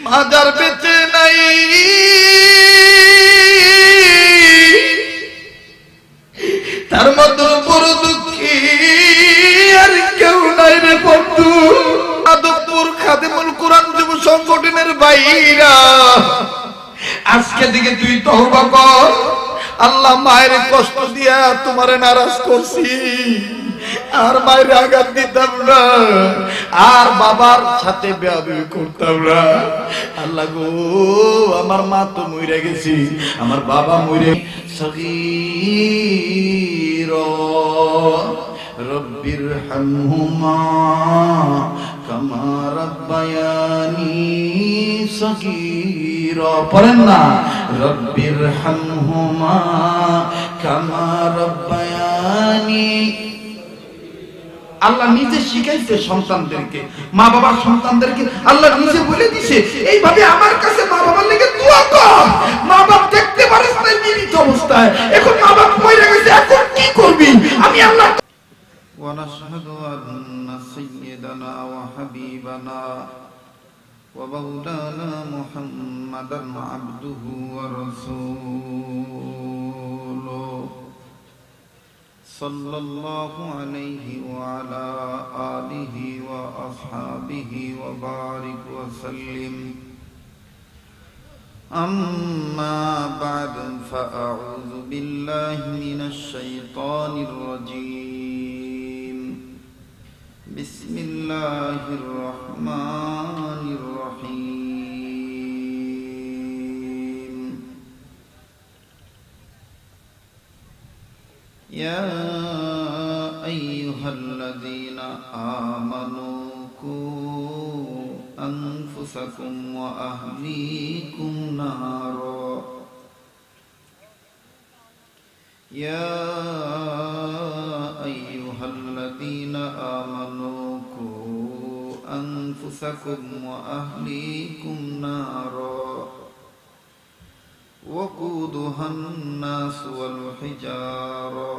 মাজার বেঁচে নাই, তার মতো বড় দুঃখী আর কেউ নাই রে বন্ধু। আদবপুর খাদেমুল কোরআন যুব সংগঠনের ভাইরা, আজকে থেকে তুই তওবা কর। আল্লাহ মায়ের কষ্ট দিয়া তোমারে নারাজ করছি, আর মায়ের আঘাত দিতাম না, আর বাবার সাথে বেয়াদবি করতাম না। আল্লাহ গো, আমার মা তো মইরা গেছি, আমার বাবা মইরা সগীর রব্বির হামহুমা কামা রাব্বায়ানি সগীরা। পড়েন না, রব্বির হামহুমা কামা রাব্বায়ানি। আল্লাহ নিজে শিখাইছে সন্তানদেরকে, মা বাবার সন্তানদেরকে আল্লাহ নিজে বলে দিছে, এইভাবে আমার কাছে মা বাবার লেগে দোয়া কর। মা বাপ দেখতে পারিস না জীবিত অবস্থায়, এখন মা বাপ মরে গেছে, এখন কি করবি? আমি আল্লাহ। ونشهد أن سيدنا وحبيبنا ومولانا محمدا عبده ورسوله صلى الله عليه وعلى آله وأصحابه وبارك وسلم. أما بعد فأعوذ بالله من الشيطان الرجيم. بسم الله الرحمن الرحيم. يا أيها الذين آمنوا قوا أنفسكم وأهليكم نارا. يا أيها الذين آمنوا قوا أنفسكم وأهليكم نارا وقودها الناس والحجارة.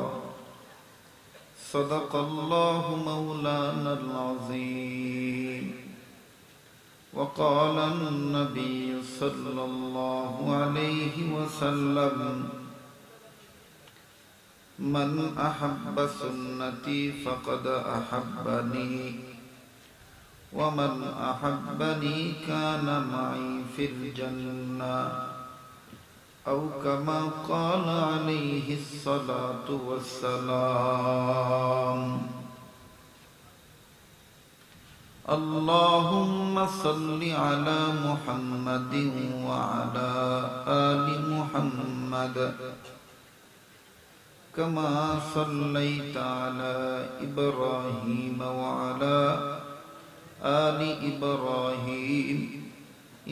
صدق الله مولانا العظيم. وقال النبي صلى الله عليه وسلم: من أحب سنتي فقد أحبني ومن أحبني كان معي في الجنة أو كما قال عليه الصلاة والسلام. اللهم صل على محمد وعلى آل محمد كما صليت على إبراهيم وعلى آل إبراهيم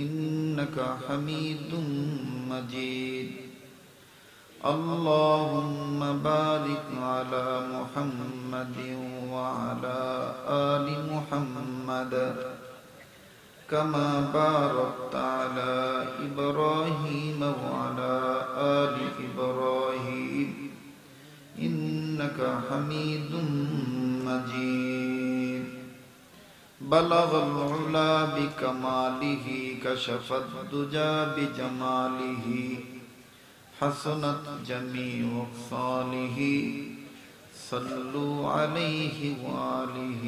إنك حميد مجيد. اللهم بارك على محمد وعلى آل محمد كما باركت على إبراهيم وعلى آل إبراهيم إنك حميد مجيد. بلغ العلا بكماله كشف الدجى بجماله حسنت جميع خصاله صلوا عليه وآله.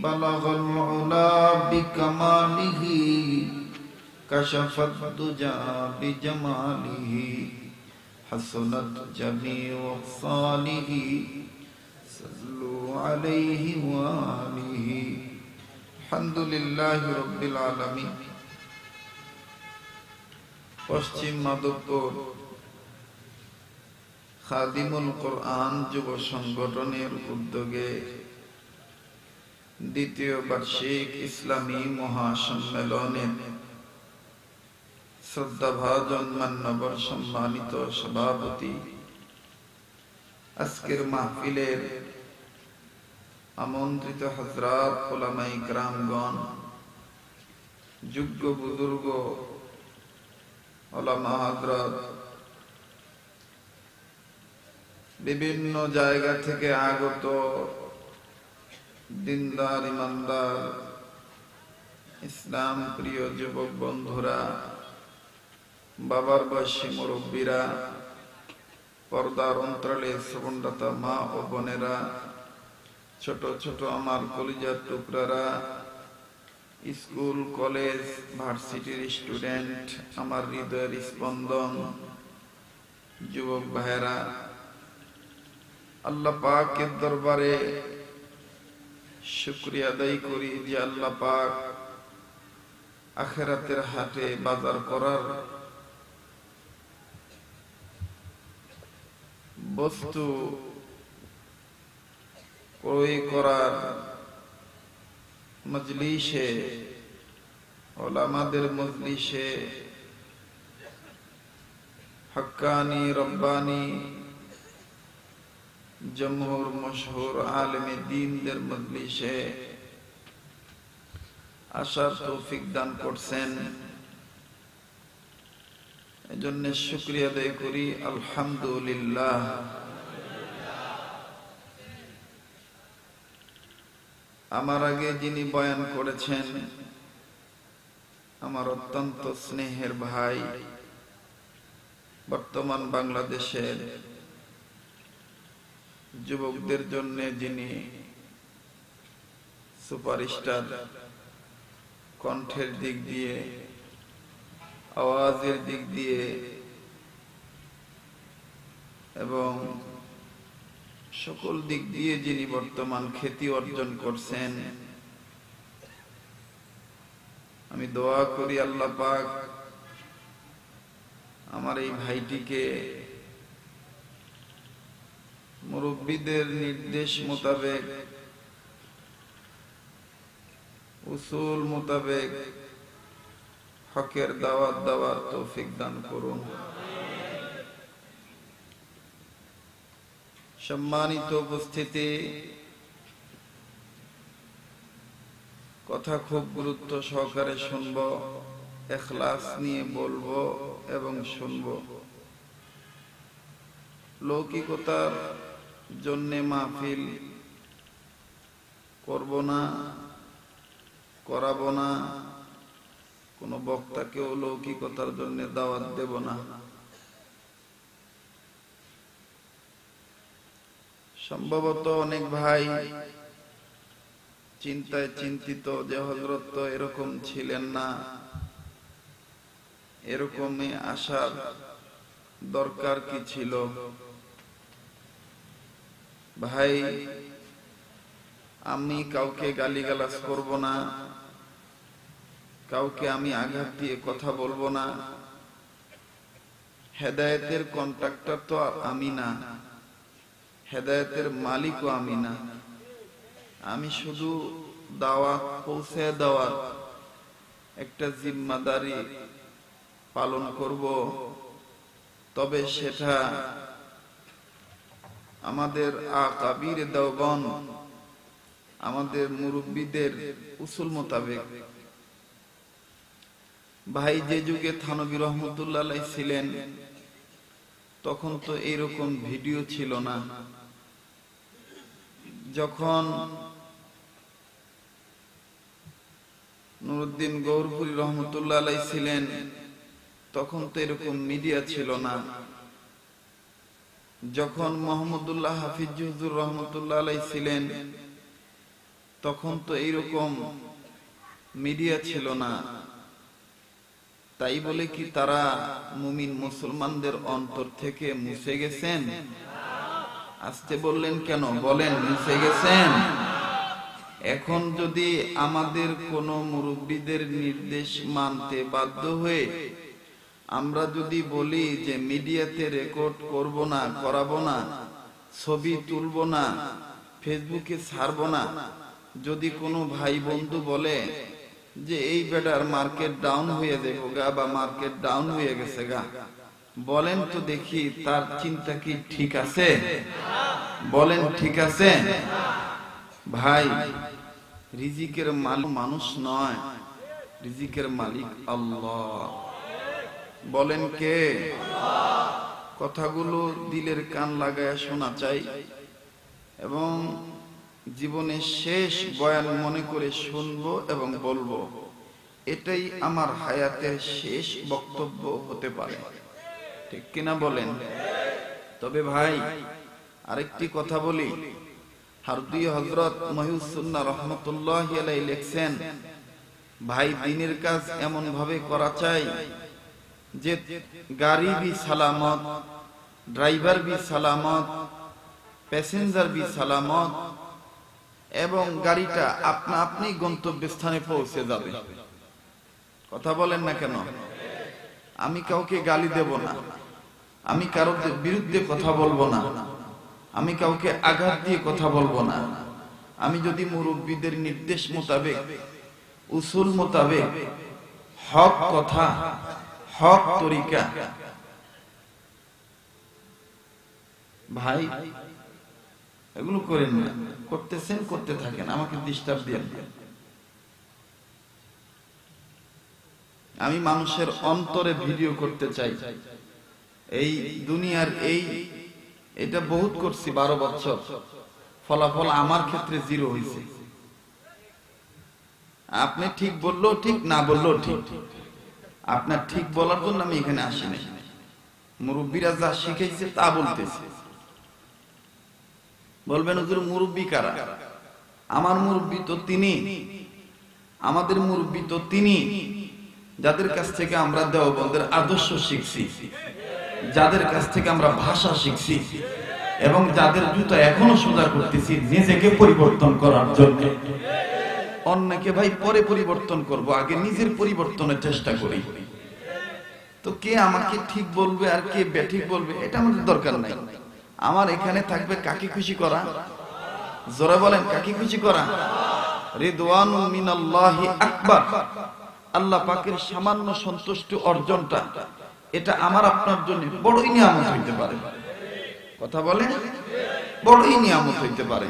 بلغ العلا بكماله كشف الدجى بجماله حسنت جميع خصاله صلوا عليه وآله. الحمد لله رب العالمين. পশ্চিম মাধবপুর খাদিমুল কোরআন যুব সংগঠনের উদ্যোগে দ্বিতীয় বার্ষিক ইসলামী মহাসম্মেলনের শ্রদ্ধাভাজন মান্যবর সম্মানিত সভাপতি, আজকের মাহফিলের আমন্ত্রিত হযরত উলামায়ে কেরামগণ, যোগ্য বুজুর্গ উলামা হযরত, বিভিন্ন জায়গা থেকে আগত দিনদার ইমানদার ইসলাম প্রিয় যুবক বন্ধুরা, বাবার বয়সী মুরব্বীরা, পর্দার অন্তরালে শ্রবণদাতা মা ও বোনেরা, ছোট ছোট আমার কলিজার টুকরারা, স্কুল কলেজ ভার্সিটির স্টুডেন্ট, আমার হৃদয়ের স্পন্দন যুবক ভাইয়েরা, আল্লাহ পাকের দরবারে শুকরিয়া আদায় করি যে আল্লাহ পাক আখিরাতের হাটে বাজার করার বস্তু ক্রয় করার মজলিসে, ওলামাদের মজলিসে, হক্কানি রব্বানি জমহুর মশহুর আলেমে দ্বীনদের মজলিসে আসার তৌফিক দান করছেন। এজন্য শুকরিয়া আদায় করি, আলহামদুলিল্লাহ। আমার আগে যিনি বয়ান করেছেন, আমার অত্যন্ত স্নেহের ভাই, বর্তমান বাংলাদেশের যুবকদের জন্য যিনি সুপারস্টার, কণ্ঠের দিক দিয়ে, আওয়াজের দিক দিয়ে এবং সকল দিক দিয়ে যিনি বর্তমান খ্যাতি অর্জন করছেন, আমি দোয়া করি আল্লাহ পাক আমার এই ভাইটিকে মুরব্বীদের নির্দেশ মোতাবেক, উসুল মোতাবেক হকের দাওয়াত দেওয়ার তৌফিক দান করুন। সম্মানিত উপস্থিতি, কথা খুব গুরুত্ব সহকারে শুনব, ইখলাস নিয়ে বলবো এবং শুনবো। লৌকিকতার জন্য মাহফিল করব না, করাবো না, কোন বক্তাকেও লৌকিকতার জন্য দাওয়াত দেব না। সম্ভবত অনেক ভাই চিন্তায় চিন্তিত যে হযরত তো এরকম ছিলেন না, এরকমই আসার দরকার কি ছিল? ভাই, আমি কাউকে গালিগালাজ করব না, কাউকে আমি আঘাত দিয়ে কথা বলবো না। হেদায়েতের কন্ট্রাক্টর তো আর আমি না, হেদায়েতের মালিকও আমি না। আমি শুধু দাওয়াত পৌঁছে দেওয়ার একটা জিম্মাদারি পালন করব, তবে সেটা আমাদের আকাবির দেওবন, আমাদের মুরব্বীদের উসুল মোতাবেক। ভাই, যে যুগে থানবী রহমতুল্লাহ আলাইহি ছিলেন, তখন তো এইরকম ভিডিও ছিল না। যখন নুরউদ্দিন গৌরপুরী রহমতুল্লাহ আলাইহি ছিলেন, তখন তো এরকম মিডিয়া ছিল না। যখন মোহাম্মদুল্লাহ হাফিজ হুজুর রহমতুল্লাহ আলাইহি ছিলেন, তখন তো এইরকম মিডিয়া ছিল না। তাই বলে কি তারা মুমিন মুসলমানদের অন্তর থেকে মুছে গেছেন? আসতে বললেন কেন? বলেন, মুছে গেছেন? এখন যদি আমাদের কোন মুরব্বীদের নির্দেশ মানতে বাধ্য হয়ে আমরা যদি বলি যে মিডিয়াতে রেকর্ড করব না, করাবো না, ছবি তুলবো না, ফেসবুকে ছাড়বো না, যদি কোনো ভাই বন্ধু বলে যে এই বেটার মার্কেট ডাউন হয়ে যাবে গা, বা মার্কেট ডাউন হয়ে গেছে গা, বলেন তো দেখি তার চিন্তা কি ঠিক আছে? বলেন ঠিক আছে? ভাই, রিজিকের মালিক মানুষ নয়, রিজিকের মালিক আল্লাহ। বলেন কে? কথাগুলো দিলের কান লাগায় শোনা চাই এবং জীবনের শেষ বয়ান মনে করে শুনবো এবং বলবো। এটাই আমার হায়াতের শেষ বক্তব্য হতে পারে, ঠিক কিনা বলেন? তবে ভাই আরেকটি কথা বলি, হারদি হযরত মহিউসুন্নাহ রাহমাতুল্লাহি আলাইহি লিখছেন, ভাই দিনের কাজ এমন ভাবে করা চাই যে গাড়ি भी सलामत, ড্রাইভার भी सलामत, প্যাসেঞ্জার भी सलामत এবং গাড়িটা আপনা আপনি গন্তব্যস্থানে পৌঁছে যাবে। কথা বলেন না কেন? আমি কাউকে গালি দেব না, আমি কারোর বিরুদ্ধে কথা বলবো না, আমি কাউকে আঘাত দিয়ে কথা বলবো না। আমি যদি মুরব্বীদের নির্দেশ মোতাবেক, উসুল মোতাবেক, হক কথা, হক তরিকা, ভাই এগুলো করেন না, করতেছেন করতে থাকেন, আমাকে ডিস্টার্ব দিয়েন না। আমি মানুষের অন্তরে ভিডিও করতে চাই। এই দুনিয়ার এটা বহুত করছি 12 বছর, ফলাফল আমার ক্ষেত্রে 0 হয়েছে। আপনি ঠিক বললো ঠিক, না বললো ঠিক, আপনার ঠিক বলার জন্য আমি এখানে আসি নাই। মুরব্বীরা যা শিখাইছে তা বলতেছে। বলবেন হুজুর মুরব্বী কারা? আমার মুরব্বী তো তিনি, আমাদের মুরব্বী তো তিনি, যাদের কাছ থেকে আমরা দেওবন্দের আদর্শ শিখছি, যাদের কাছ থেকে আমরা ভাষা শিখছি এবং যাদের জুতা এখনো সোজা করতেছি নিজেকে পরিবর্তন করার জন্য। অন্যকে ভাই পরে পরিবর্তন করব, আগে নিজের পরিবর্তনের চেষ্টা করি। তো কে আমাকে ঠিক বলবে আর কে বেঠিক বলবে এটা আমাদের দরকার নাই। আমার এখানে থাকবে কাকে খুশি করা। জোরে বলেন, কাকে খুশি করা? রিদওয়ানুম মিনাল্লাহি আকবার। আল্লাহ পাকের সামান্য সন্তুষ্টি অর্জনটা, এটা আমার আপনার জন্য বড়ই নিয়ামত হইতে পারে। কথা বলে, বড়ই নিয়ামত হইতে পারে।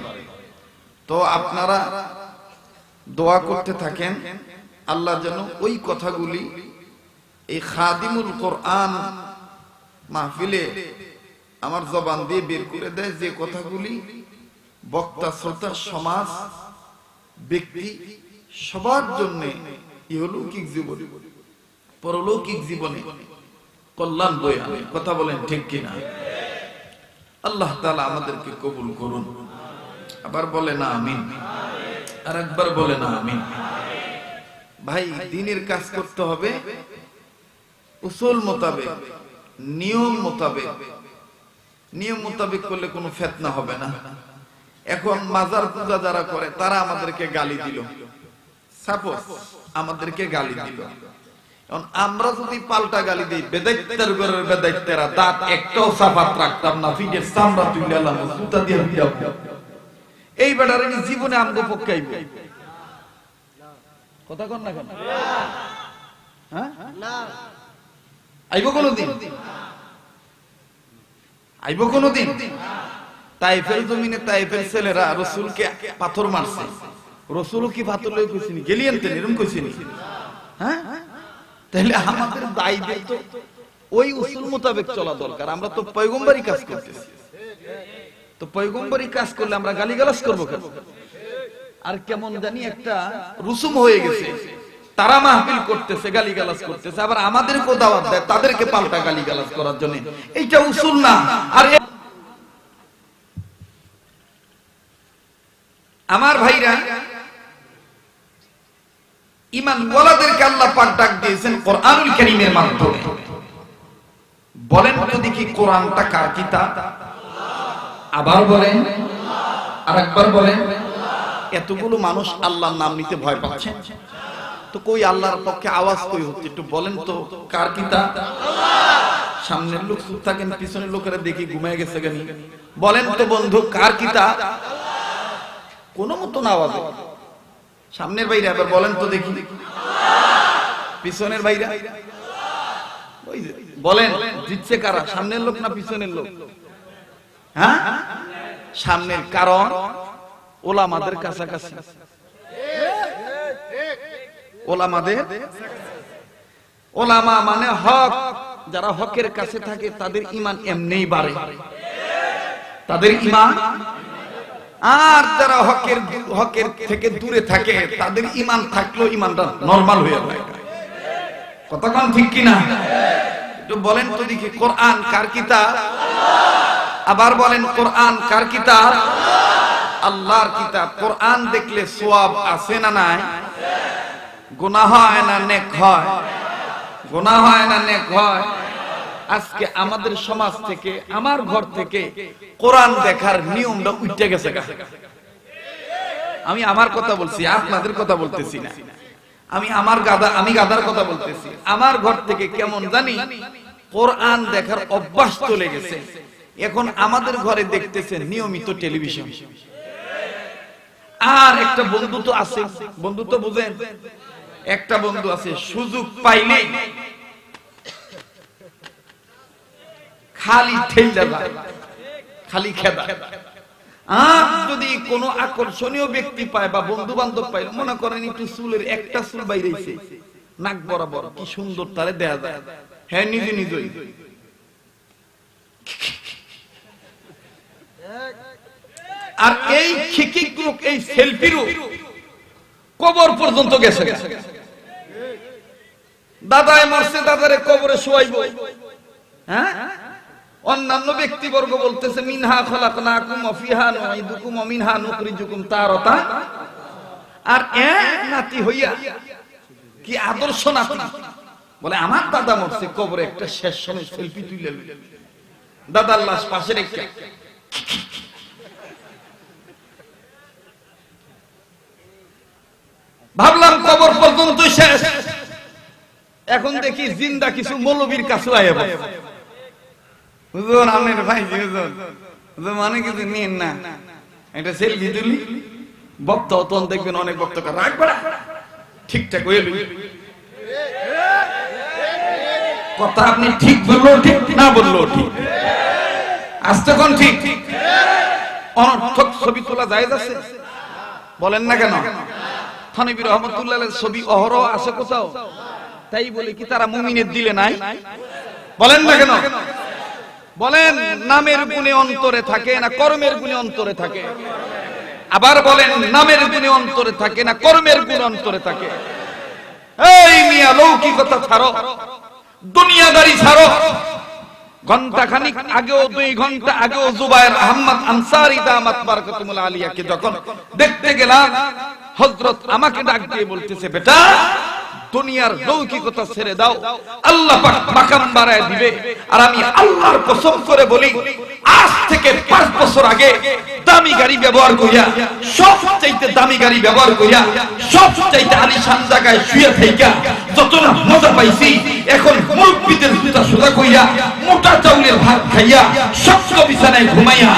তো আপনারা দোয়া করতে থাকেন, আল্লাহ যেন ওই কথাগুলি এই খাদিমুল কোরআন মাহফিলে আমার জবান দিয়ে বের করে দেয়, যে কথাগুলি বক্তা, শ্রোতা, সমাজ, ব্যক্তি সবার জন্য ইহলৌকিক জীবনে, পরলৌকিক জীবনে কল্যাণ বয়ে আনে। কথা বলেন ঠিক কিনা? আল্লাহ তাআলা আমাদেরকে কবুল করুন। আবার বলে না আমিন, আর একবার বলে না আমিন। ভাই দ্বীনের কাজ করতে হবে উসুল মোতাবেক, নিয়ম মোতাবেক। নিয়ম মোতাবেক করলে কোনো ফিতনা হবে না। এখন মাজার পূজা যারা করে তারা আমাদেরকে গালি দিল, সাপোজ আমাদেরকে গালি দিল, এখন আমরা যদি পাল্টা গালি দিই, বেদাইত্তের ঘরের বেদাইত্তেরা দাঁত একটাও সাফাত রাখতাম না, ফিটের চামড়া তুইলাম, জুতা দিয়ে দিলাম, এই বেটারে জীবনে আমগো পক্ষাইবে। কথা কন না কেন? হ্যাঁ না আইব কোনদিন? আইব কোনদিন? তাইফের জমিনে তাইফের ছেলেরা রাসূলকে পাথর মারছে, রাসূল কি পাথর লই কইছিনি? গেলিয়েন তেন এরকম কইছিনি? হ্যাঁ, তাহলে আমাদের দায়িত্ব তো ওই উসুল মোতাবেক চলা দরকার। আমরা তো পয়গম্বরী কাজ করতেছি, তো পয়গম্বরী কাজ করলে আমরা গালিগালাজ করবো কেন? আর কেমন জানি একটা রুসুম হয়ে গেছে, তারা মাহফিল করতেছে, গালিগালাজ করতেছে, আবার আমাদেরকেও দাওয়াত দেয় তাদেরকে পাল্টা গালিগালাজ করার জন্য। এইটা উসুল না। আর আমার ভাইরা, ঈমান ওয়ালাদেরকে আল্লাহ পাক ডাক দিয়েছেন কোরআনুল কারীমের মাধ্যমে। বলেন তো দেখি কোরআনটা কার কিতাব? আবার বলেন, আরেকবার বলেন। এতগুলো মানুষ আল্লাহর নাম নিতে ভয় পাচ্ছে, তো কই আল্লাহর পক্ষে আওয়াজ কই হচ্ছে? একটু বলেন তো কার কিতাব? সামনের লোক চুপ থাকেন, পিছনের লোকেরা দেখি ঘুমিয়ে গেছে কেন? বলেন তো বন্ধু কার কিতাব? কোন মতন আওয়াজ। সামনের ভাইরা এবার বলেন তো দেখি, পিছনের ভাইরা বলেন, জিতছে কারা? সামনের লোক না পিছনের লোক? হ্যাঁ সামনের। কারণ ওলামাদের কাছাকাছি, ওলামাদের, ওলামা মানে হক। যারা হকের কাছে থাকে তাদের ঈমান এমনিই বাড়ে, তাদের ঈমান আর যারা হকের থেকে দূরে থাকে তাদের ঈমান থাকলেও ঈমানটা নরমাল হয়ে যায়। কতক্ষণ ঠিক কিনা একটু বলেন তো দেখি, কোরআন কার কিতাব? আবার বলেন, কোরআন কার কিতাব? আল্লাহর কিতাব। কোরআন দেখলে সওয়াব আছে না নাই? গুনাহ হয় না নেক হয়? গুনাহ হয় না নেক হয়? আজকে আমাদের সমাজ থেকে, আমার ঘর থেকে কোরআন দেখার নিয়মটা উঠে গেছে। আমি আমার কথা বলছি, আপনাদের কথা বলতেছি না। আমি গাদার কথা বলতেছি। আমার ঘর থেকে কেমন জানি কোরআন দেখার অভ্যাস চলে গেছে। এখন আমাদের ঘরে দেখতেছে নিয়মিত টেলিভিশন। আর একটা বন্ধু তো আছে, বন্ধু তো বুঝেন, একটা বন্ধু আছে সুযোগ পাইলেই খালি ঠেলা যায়, খালি খেদা। আর যদি কোনো আকর্ষণীয় ব্যক্তি পায় বা বন্ধু বান্ধব পায়, মনে করেন একটু চুলের একটা চুল বাইরেছে নাক বরাবর, কি সুন্দর তারে দেয়া যায়। হ্যাঁ, নিজে নিজেই আর এই খিকিক লোক, এই সেলফি রূপ কবর পর্যন্ত গেছে। দাদায় মারছে, দাদারে কবরে শোয়াইব। হ্যাঁ, অন্যান্য ব্যক্তিবর্গ বলতেছে মিনহা খলাকনাকুম ওয়া ফিহা নুঈদুকুম ওয়া মিনহা নুখরিজুকুম তারাতান। আর এক নাতি হইয়া কি আদর্শ নাতি বলে, আমার দাদা মরছে, কবরে একটা শেষ সময় সেলফি তুলে দাদার লাশ পাশে রেখে। ভাবলাম কবর পর্যন্ত শেষ। এখন দেখি জিন্দা কিছু মৌলবীর কাছে আয়া বসে। হুজুর আমের ভাই, হুজুর হুজুর মানে কিছু নিন না, এটা সেলফি তুলি। বক্তা তখন দেখবেন অনেক বক্তা রাখবে ঠিকঠাক হয়ে কথা। আপনি ঠিক বললো ঠিক, না বললো ঠিক, আজকে কোন ঠিক? অনর্থক ছবি তোলা জায়েজ আছে? বলেন না কেন? থানভী রহমাতুল্লাহর ছবি অহরহ আছে কোথাও, তাই বলে কি তারা মুমিনের দিলে নাই? বলেন না কেন? বলেন, নামের গুণে অন্তরে থাকে না কর্মের গুণে অন্তরে থাকে? আবার বলেন, নামের গুণে অন্তরে থাকে না কর্মের গুণে অন্তরে থাকে? এই মিয়া, লৌকিকতা ছাড়ো, দুনিয়াদারি ছাড়ো। ঘন্টা খানিক আগেও, 2 ঘন্টা আগেও জুবায়ের আহমদ আনসারী দামাত বারাকাতুল আলিয়াকে যখন দেখতে গেলাম, হযরত আমাকে ডাক দিয়ে বলতেছে, বেটা দুনিয়ার লৌকিকতা ছেড়ে দাও, আল্লাহ পাক মাকাম বাড়ায় দিবে। আর আমি আল্লাহর কসম করে বলি, আজ থেকে 5 বছর আগে দামি গাড়ি ব্যবহার করিয়া, সবচাইতে দামি গাড়ি ব্যবহার করিয়া, সবচাইতে আলিশান জায়গায় শুয়ে থাইকা যত না মজা পাইছি, এখন মুরব্বিদের জুতা সোজা কইরা, মোটা চাউলের ভাত খাইয়া, শক্ত বিছানায় ঘুমাইয়া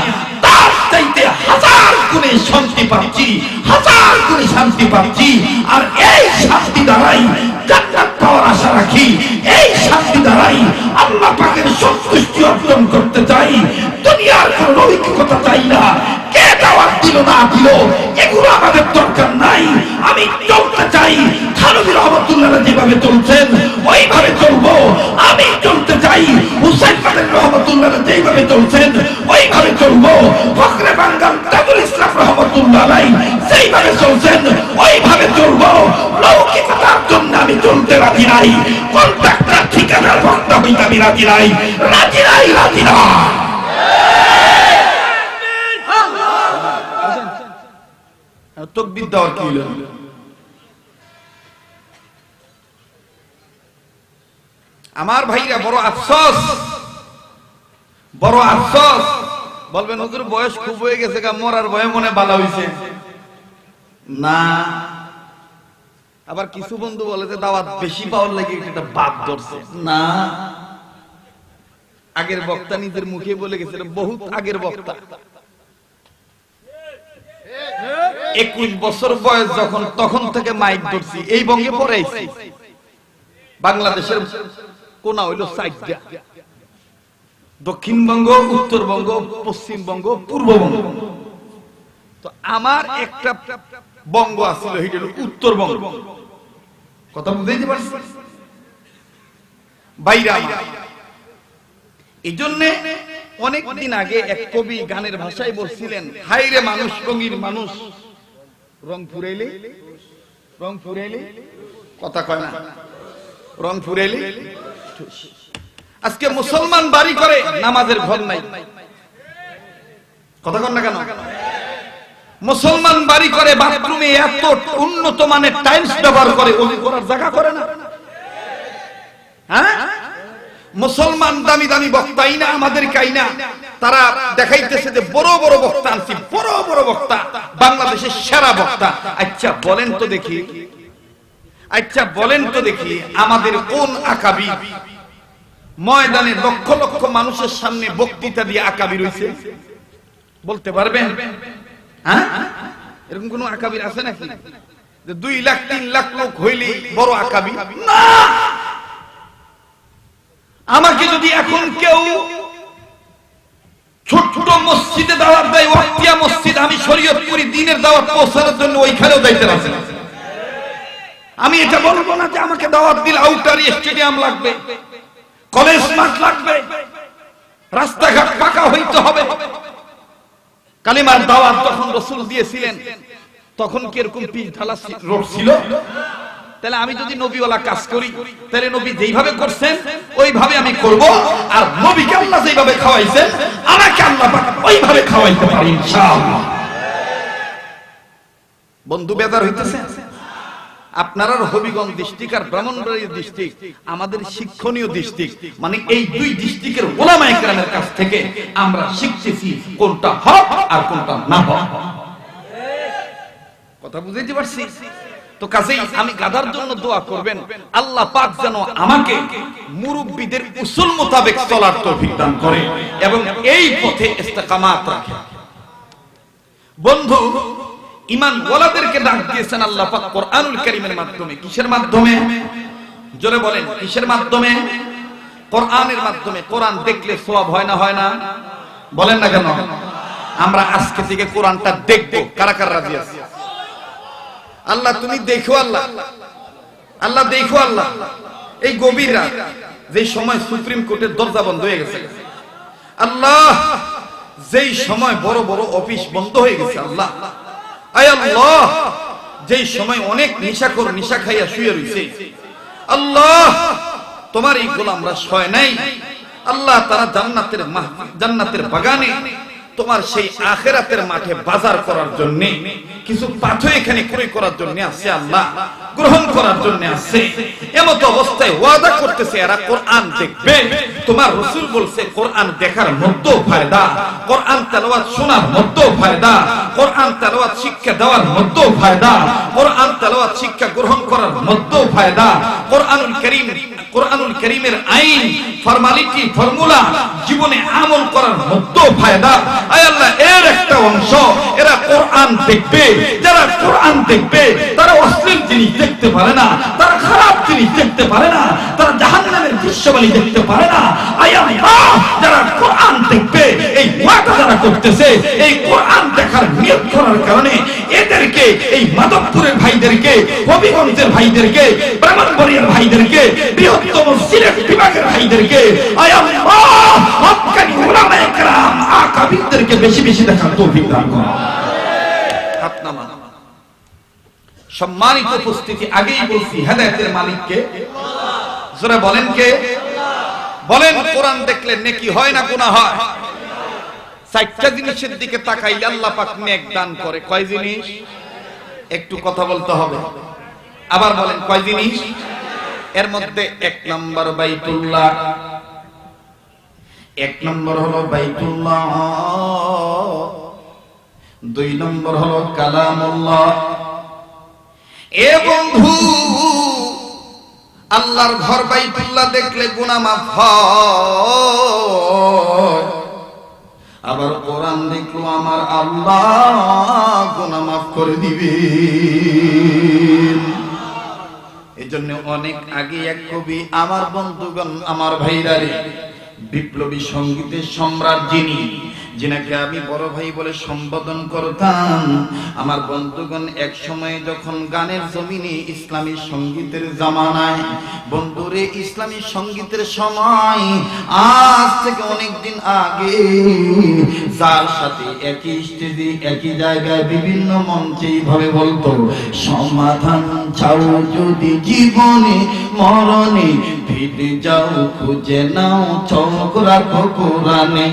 তার চাইতে 1000 গুণে শান্তি পাচ্ছি, 1000 গুণে শান্তি পাচ্ছি। আর এই শান্তি দ্বারাই জান্নাত পাওয়ার আশা রাখি, এই শান্তি দ্বারাই আল্লাহ পাকের সন্তুষ্টি অর্জন করতে চাই। দুনিয়ার কোনো লৌকিকতা চাই না। কে দাওয়াত দিল না দিল এগুলো আমাদের দরকার নাই। আমি চলতে চাই থানভী রহমাতুল্লাহ যেভাবে চলছেন ওইভাবে চলবো। আমি চলতে চাই হুসাইন কাদের রহমাতুল্লাহ যেভাবে চলছেন ওইভাবে চলবো। ফখরে বাঙ্গাল তাজুল ইসলাম রহমাতুল্লাহ যেইভাবে চলছেন ওইভাবে চলবো। লৌকিকতার জন্য আমি চলতে রাজি নাই। কন্ট্রাক্টর ঠিকাদার বক্তা হইতে আমি রাজি নাই, রাজি নাই, রাজি না। তাকবীর দেওয়ার কি হলো? আমার ভাইরা বড় আফসোস, বড় আফসোস। বলবেন হুজুর বয়স খুব হয়ে গেছে, মরার ভয়ে মনে ভালো হইছে না। আবার কিছু বন্ধু বলে যে দাওয়াত বেশি পাওয়ার লাগে এটা বাদ ধরছে না। আগের বক্তা নিজের মুখে বলে গেছে, বহুত আগের বক্তা। 21 বছর বয়স যখন, তখন থেকে মাইক ধরছি, এই বঙ্গে পড়াইছি। বাংলাদেশের কোনা হইল 4টা, দক্ষিণবঙ্গ, উত্তরবঙ্গ, পশ্চিমবঙ্গ, পূর্ববঙ্গ। তো আমার একটা বঙ্গ আছিল, সেটা হল উত্তরবঙ্গ। কথা বুঝতে পারছি বাইরে। এই জন্য অনেক দিন আগে এক কবি গানের ভাষায় বলছিলেন, হাই রে মানুষ রঙিন মানুষ, রং ফুরাইলে কথা কয় না, রং ফুরাইলে। আজকে মুসলমান বাড়ি করে নামাজের ঘর নাই, কথা কন না কেন? মুসলমান বাড়ি করে বাথরুমে এত উন্নত মানের টাইলস ব্যবহার করে, ওযু করার জায়গা করে না। হ্যাঁ, মুসলমান দামি দামি বক্তাই না, আমাদের কাই না, তারা দেখাইতেছে যে বড় বড় বক্তা আনছি, বড় বড় বক্তা, বাংলাদেশের সেরা বক্তা। আচ্ছা বলেন তো দেখি, আমাদের কোন আকাবির ময়দানে লক্ষ লক্ষ মানুষের সামনে বক্তৃতা দিয়ে আকাবির হইছে? বলতে পারবেন? হ্যাঁ, এরকম কোন আকাবির আছে নাকি যে 2 লাখ 3 লাখ লোক হইলেই বড় আকাবির? না। আমাকে যদি এখন কেউ ছোট মসজিদে দাওয়াত দেয়, ওয়াক্তিয়া মসজিদ, আমি শরীয়তপুরি দ্বীনের দাওয়াত পৌঁছানোর জন্য ওইখানেও যাইতে রাজি। আমি এটা বলবো না যে আমাকে দাওয়াত দিলে আউটার স্টেডিয়াম লাগবে, কলেজ মাঠ লাগবে, রাস্তাঘাট পাকা হইতে হবে। কালিমার দাওয়াত যখন রাসূল দিয়েছিলেন তখন কি এরকম পিচ ঢালা রোড ছিল? তাহলে আমি যদি নবীওয়ালা কাজ করি, তাহলে নবী যেইভাবে করছেন ওইভাবে আমি করব, আর নবীকে আল্লাহ যেইভাবে খাওয়াইছেন আমাকে আল্লাহ পাক ওইভাবে খাওয়াইতে পারি ইনশাআল্লাহ। বন্ধু বেদার হইতেছে? আপনার হবিগঞ্জ ডিস্ট্রিক্ট আর ব্রাহ্মণবাড়িয়া ডিস্ট্রিক্ট আমাদের শিক্ষণীয় ডিস্ট্রিক্ট, মানে এই 2 ডিস্ট্রিক্টের উলামায়ে কেরামের কাছ থেকে আমরা শিখতেছি কোনটা হক আর কোনটা না হক। কথা বুঝাইতে পারছি তো? কাজেই আমি গাধার জন্য দোয়া করবেন, আল্লাহ পাক যেন আমাকে মুরব্বিদের উসুল মোতাবেক চলার তৌফিক দান করে এবং এই পথে ইস্তেকামাত রাখে। বন্ধু, ঈমান ওয়ালাদেরকে ডাক দিয়েছেন আল্লাহ পাক কোরআনুল কারীমের মাধ্যমে। কিসের মাধ্যমে? জোরে বলেন, কিসের মাধ্যমে? কোরআনের মাধ্যমে। কোরআন দেখলে সওয়াব হয় না? হয় না? বলেন না কেন? আমরা আজকে থেকে কোরআনটা দেখব। কারা কারা রাজি আছে? আল্লাহ তুমি দেখো, আল্লাহ দেখো। আল্লাহ এই গভীর রাত, যে সময় সুপ্রিম কোর্টের দরজা বন্ধ হয়ে গেছে, আল্লাহ যেই সময় বড় বড় অফিস বন্ধ হয়ে গেছে, আল্লাহ আয় আল্লাহ যেই সময় অনেক নিশাখোর নিশা খাইয়া শুয়ে রয়েছে, আল্লাহ তোমার এই গোলামরা শয় নাই, আল্লাহ তারা জান্নাতের বাগানে তোমার সেই আখিরাতের মাঠে বাজার করার জন্য কিছু পাথর এখানে ক্রয় করার জন্য আছে, আল্লাহ গ্রহণ করার জন্য আছে। এমত অবস্থায় ওয়াদা করতেছে এরা কোরআন দেখবে। তোমার রাসূল বলছে কোরআন দেখার মধ্যেও ফায়দা, কোরআন তেলাওয়াত শোনার মধ্যেও ফায়দা, কোরআন তেলাওয়াত শিক্ষা দেওয়ার মধ্যেও ফায়দা, কোরআন তেলাওয়াত শিক্ষা গ্রহণ করার মধ্যেও ফায়দা। কোরআনুল কারীমের আইন, ফরমালিটি, ফর্মুলা জীবনে আমল করার মধ্যেও ফায়দা। আয় আল্লাহ এর একটা অংশ এরা কোরআন দেখবে। যারা কোরআন দেখবে তারা অশ্লীল জিনিস দেখতে পারে না, তারা খারাপ জিনিস দেখতে পারে না, তারা জাহান্নামের দৃশ্যবালি দেখতে পারে না। আয় আল্লাহ যারা কোরআন দেখবে, এই ওয়াদা যারা করতেছে, এই কোরআন দেখার নিয়ত করার কারণে এদেরকে, এই মাধবপুরের ভাইদেরকে, হবিগঞ্জের ভাইদেরকে, ব্রাহ্মণবাড়িয়ার ভাইদেরকে, বৃহত্তম সিলেট বিভাগের ভাইদেরকে, আয় আল্লাহ হক্কানি উলামায়ে কেরাম আকাবিরদেরকে বেশি বেশি দেখার তৌফিক দান করুন। হাত নামান। সম্মানিত উপস্থিতি, আগেই বলছি হেদায়েতের মালিককে। জোরে বলেন কে? বলেন কোরআন দেখলে নেকি হয় না গুনাহ হয়? 4টা জিনিসের দিকে তাকাইলে আল্লাহ পাক নেক দান করে। কয় জিনিস? একটু কথা বলতে হবে। আবার বলেন কয় জিনিস? এর মধ্যে 1 নম্বর বাইতুল্লাহ, 1 নম্বর হলো বাইতুল্লাহ, 2 নম্বর হলো কালামুল্লাহ। এ বন্ধু, আল্লাহর ঘর বাইতুল্লাহ দেখলে গুনাহ মাফ হয়, আবার কোরআন দেখলো আমার আল্লাহ গুনাহ মাফ করে দিবে। এজন্য অনেক আগে এক কবি, আমার বন্ধুগণ, আমার ভাইরা রে, বিপ্লবী সঙ্গীতের সম্রাট যিনি, যিনাকে আমি বড় ভাই বলে সম্বোধন করতাম। আমার বন্ধুগণ, এক সময় যখন গানের জমিনে ইসলামী সঙ্গীতের জামানায়, বন্ধুরে ইসলামী সঙ্গীতের সময় আজ থেকে অনেক দিন আগে যার সাথে একই স্টেজে একই জায়গায় বিভিন্ন মঞ্চে এইভাবে বলতো, সমাধান চাও যদি জীবনে মরণে, ফিরে যাও খুঁজে নাও চোখ রাখো কোরআনে।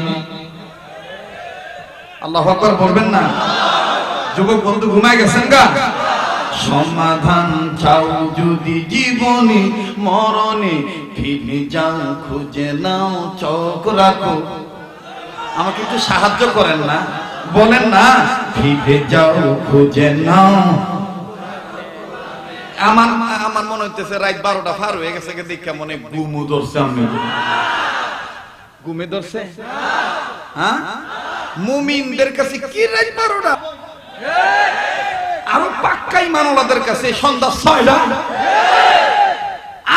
আল্লাহু আকবার বলবেন না? যুবক বন্ধু ঘুমায় গেছেন গা? সমাধান চাও যদি জীবনে মরণে, ফিরে যাও খুঁজে নাও চোখ রাখো। আমাকে একটু সাহায্য করেন না, বলেন না, ফিরে যাও খুঁজে নাও। আমার মনে হইতেছে রাত 12টা পার হয়ে গেছে, দেখে মনে ঘুমও ধরছে। আমি ঘুমে ধরছে? হ্যাঁ, মুমিনদের কাছে কি রাত 12টা? আরো পাক্কা ঈমানওয়ালাদের কাছে সন্ধ্যা 6টা,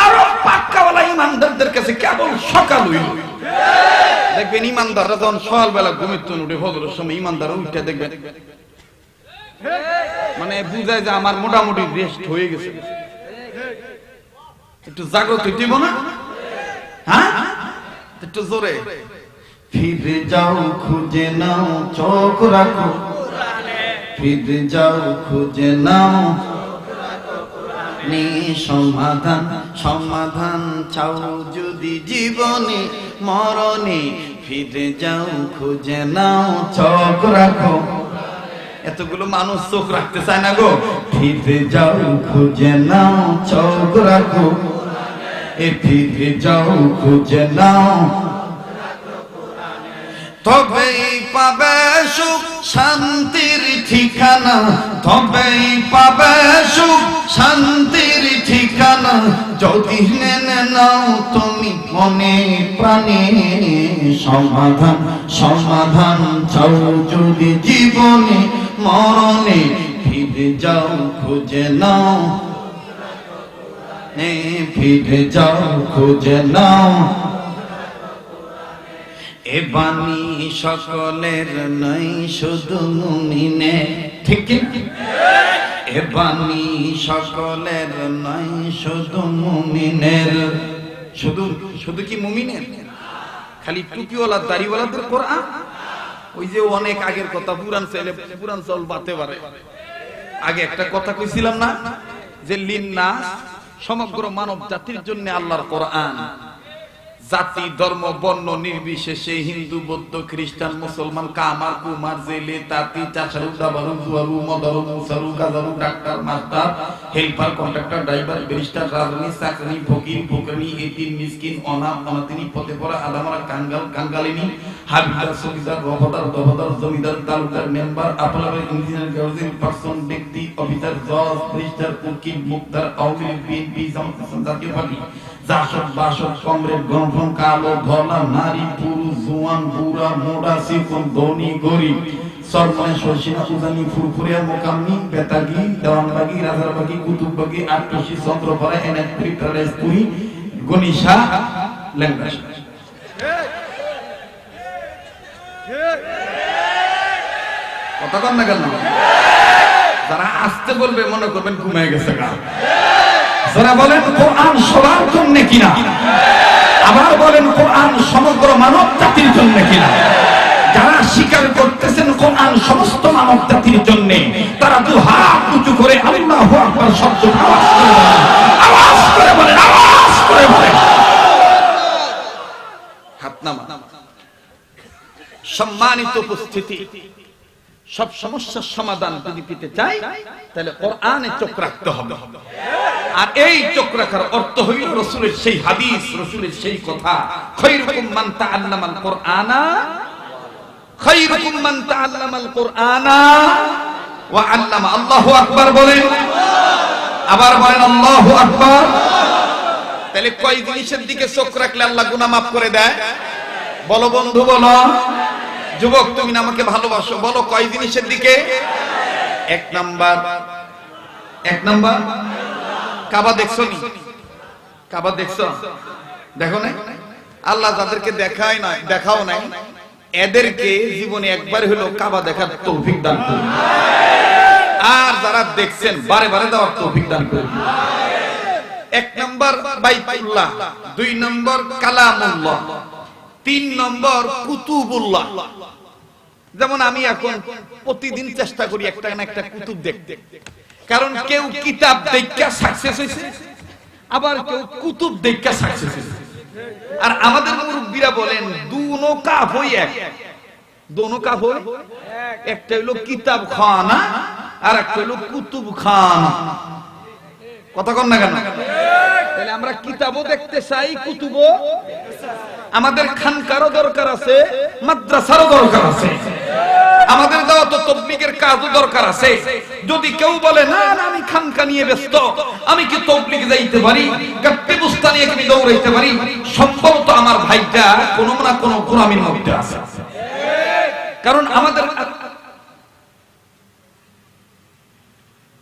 আরো পাক্কাওয়ালা ঈমানদারদের কাছে কেবল সকাল হইল। দেখবেন ঈমানদাররা যখন সকালবেলা ঘুমের থেকে উঠে ফজরের সময় ঈমানদাররা উঠে দেখবেন মানে বুঝায় যে আমার মোটামুটি রেস্ট হয়ে গেছে, একটু জাগ্রত হইব না? হ্যাঁ, একটু জোরে, ফিরে যাও খুঁজে নাও চোখ রাখো, ফিরে যাও খুঁজে নাও সমাধান। সমাধান চাও যদি জীবনে মরণে, ফিরে যাও খুঁজে নাও চোখ রাখো। এতগুলো মানুষ চোখ রাখতে চায় না গো। ফিরে যাও খুঁজে নাও চোখ রাখো, ফিরে যাও খুঁজে নাও, তবেই পাবে সুখ শান্তির ঠিকানা, তবেই পাবে সুখ শান্তির ঠিকানা, যদি মেনে নাও তুমি মনে প্রাণে। সমাধান সমাধান চাও যদি জীবনে মরণে, ফিরে যাও খুঁজে নাও, ফিরে যাও খুঁজে নাও। এ বাণী সকলের নাই শুধু মুমিনের, ঠিক কি? এ বাণী সকলের নাই শুধু মুমিনের। শুধু শুধু কি মুমিনের? খালি টুপিওয়ালা দাড়িওয়ালাদের কোরআন? ওই যে অনেক আগের কথা, পুরান চাইলে পুরান চাউল বাতে পারে। আগে একটা কথা কইছিলাম না যে লিন্নাস, সমগ্র মানব জাতির জন্য আল্লাহর কোরআন। জাতি ধর্ম বর্ণ নির্বিশেষে, হিন্দু বৌদ্ধ খ্রিস্টান মুসলমান, কামার কুমার জেলে তাঁতি চাষারু দাবারু জুয়ারু মদারু মুসারু গাজারু doctor master helper contractor driver barrister রাজনী চাকরি ফকির ফকরি এতিম মিসকিন অনাথ অনাথিনী পথে পড়া আদামরা কাঙ্গাল কাঙ্গালিনী হাবিদার সকিদার রফদার দফদার জমিদার তালুকদার মেম্বার আপনার ইঞ্জিনিয়ার গার্জিয়ান পার্সন ব্যক্তি অফিসার জজ ব্যারিস্টার উকিল মুক্তার আওয়ামী লীগ বিএনপি জাতীয় পার্টি জাসদ বাসদ কংগ্রেস গণফ্রম কালো ধলা নারী পুরুষ জোয়ান বুড়া মোড়া চিকন ধনী গরিব সরমনে শর্ষিনা উজানি ফুরফুরিয়া মোকাম্মি বেতাগি দেওয়ানবাগি রাজারবাগি কুতুববাগি আটটুসি চন্দ্রপাড়া এনায়তপুরি প্যারাডাইসপুরি গনিশা ল্যাংড়া। কথা কন না কেন? যারা আসতে বলবে মনে করবেন ঘুমিয়ে গেছে গা। যারা বলেন কোরআন সবার জন্য কিনা, আবার বলেন কোরআন সমগ্র মানব জাতির জন্য কিনা। যারা স্বীকার করতেছেন কোরআন সমস্ত মানব জাতির জন্য, তারা দু হাত উঁচু করে আল্লাহু আকবার শব্দ আওয়াজ করে বলেন, আওয়াজ করে বলেন। হাত নামা। সম্মানিত উপস্থিতি, সব সমস্যার সমাধান যদি পেতে চাই তাহলে কোরআনে চোখ রাখতে হবে। আর এই চোখ রাখার অর্থ হইল রাসূলের সেই হাদিস, রাসূলের সেই কথা, খায়রুকুম মান তাআল্লামাল কুরআনা, খায়রুকুম মান তাআল্লামাল কুরআনা ওয়া আল্লামা। আল্লাহু আকবার বলেন, আবার বলেন আল্লাহু আকবার। তাহলে কয় জিনিসের দিকে চোখ রাখলে আল্লাহ গুনাহ মাফ করে দেয়? বলো বন্ধু, বলো। যুবক, তুমি আমাকে ভালোবাসো, বলো কয় জিনিসের দিকে? এক নাম্বার কাবা দেখছো নি? কাবা দেখছো? দেখো না? আল্লাহ যাদেরকে দেখায় না, দেখাও নাই, এদেরকে জীবনে একবার হলো কাবা দেখার তৌফিক দান করুন, আর যারা দেখছেন বারে বারে দেওয়ার তৌফিক দান করুন। 1 নম্বর বাইতুল্লাহ, 2 নম্বর কালামুল্লাহ, 3 নম্বর কুতুবুল্লাহ। যেমন আমি এখন প্রতিদিন চেষ্টা করি একটা না একটা কুতুব দেখতে, কারণ কেউ কিতাব দেখা সাকসেস হয়েছে, আবার কেউ কুতুব দেখা সাকসেস হয়েছে। আর আমাদের মুরব্বীরা বলেন দুনো কাফ হই এক, দোনো কাফ হই একটা হলো কিতাব খানা আর একটা হলো কুতুব খানা। কথা কন না কেন? তাহলে আমরা কিতাবও দেখতে চাই, কুতুবও। আমাদের খানকারও দরকার আছে, মাদ্রাসারও দরকার আছে, আমাদের দাওয়াত ও তাবলীগের কাজও দরকার আছে। যদি কেউ বলে না না আমি খানকা নিয়ে ব্যস্ত, আমি কি তাবলীগে যাইতে পারি, গাপ্পি বুস্তা নিয়ে কি দৌড়াইতে পারি, সম্ভবত আমার ভাইটা কোনো না কোনো গোলামির মধ্যে আছে। কারণ আমাদের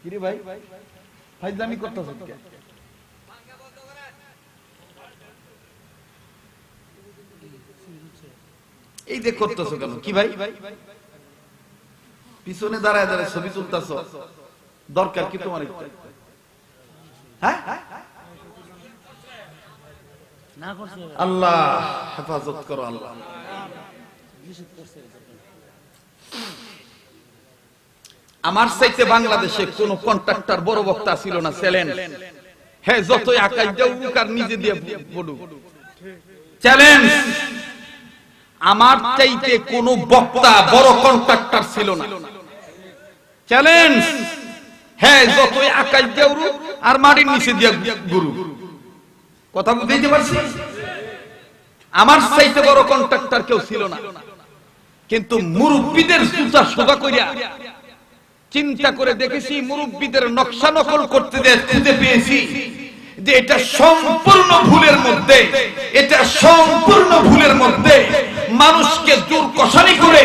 কি রে ভাই ফাইজলামি করতেছ কে? এই যে করতেছ কেন কি ভাই? পিছনে দাঁড়ায় দাঁড়ায় ছবি তুলতেছ, দরকার কি তোমার? হ্যাঁ, আল্লাহ হেফাজত করো আল্লাহ। আমার চাইতে বাংলাদেশে কোন কন্ট্রাক্টর বড় বক্তা ছিল না, চ্যালেঞ্জ। হ্যাঁ, যতই আকাশ দেও আর নিজে দিয়ে বলুক, চ্যালেঞ্জ। আমার চাইতে কোন বক্তা বড় কন্ট্রাক্টর ছিল না, চ্যালেঞ্জ। হ্যাঁ, যতই আকাশ দেও আর মাটির নিচে দিয়ে গুরু। কথা বুঝতে পারছি? আমার চাইতে বড় কন্ট্রাক্টর কেউ ছিল না, কিন্তু মুরব্বীদের জুতা সোজা কইরা চিন্তা করে দেখেছি, মুরব্বীদের নকশা নকল করতে খুঁজে পেয়েছি যে এটা সম্পূর্ণ ভুলের মধ্যে, এটা সম্পূর্ণ ভুলের মধ্যে। মানুষকে জোর কষানি করে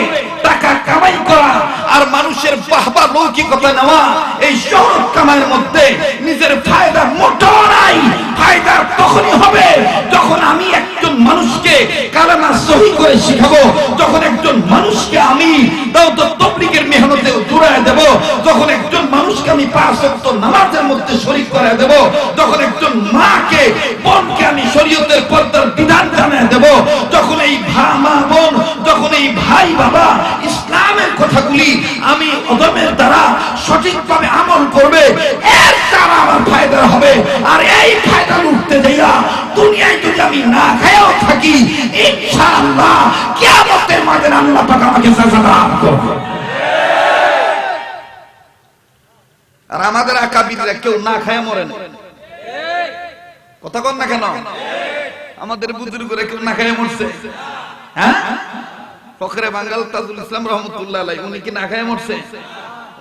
টাকা কামাই করা আর মানুষের বাহবা লৌকিকতা নেওয়া, এই শহর কামাইয়ের মধ্যে নিজের ফায়দা মোটেও নাই। ফায়দা তখনই হবে যখন আমি একজন মানুষকে কালেমা সহি করে শিখাবো, যখন একজন মানুষকে আমি দাওয়াত ও তাবলীগের মেহনতে জুড়ায় দেব, যখন একজন মানুষকে আমি 5 ওয়াক্ত নামাজের মধ্যে শরীক করে দেব, যখন একজন মাকে বোনকে আমি শরীয়তের পর্দার বিধান জানিয়ে দেব, যখন এই মা বোন, যখন এই ভাই বাবা ইসলামের কথাগুলি আমি অদমের দ্বারা সঠিকভাবে আমল করবে, এর দ্বারা আমার ফায়দা হবে। আর এই ফায়দা লুটতে যাইয়া দুনিয়ায় যদি আমি না খায়াও থাকি, ইনশাআল্লাহ কিয়ামতের মাঠে আল্লাহ পাক আমাকে সাজা দান করবে। আর আমাদের আকাবিররা কেউ না খায়া মরে না। কথা কন না কেন? আমাদের বুজুর্গরা কেউ না খায়া মরছে? হ্যাঁ, ফখরে বাঙ্গাল তাজুল ইসলাম রহমতুল্লাহ আলাইহি, উনি কি না খায়া মরছে?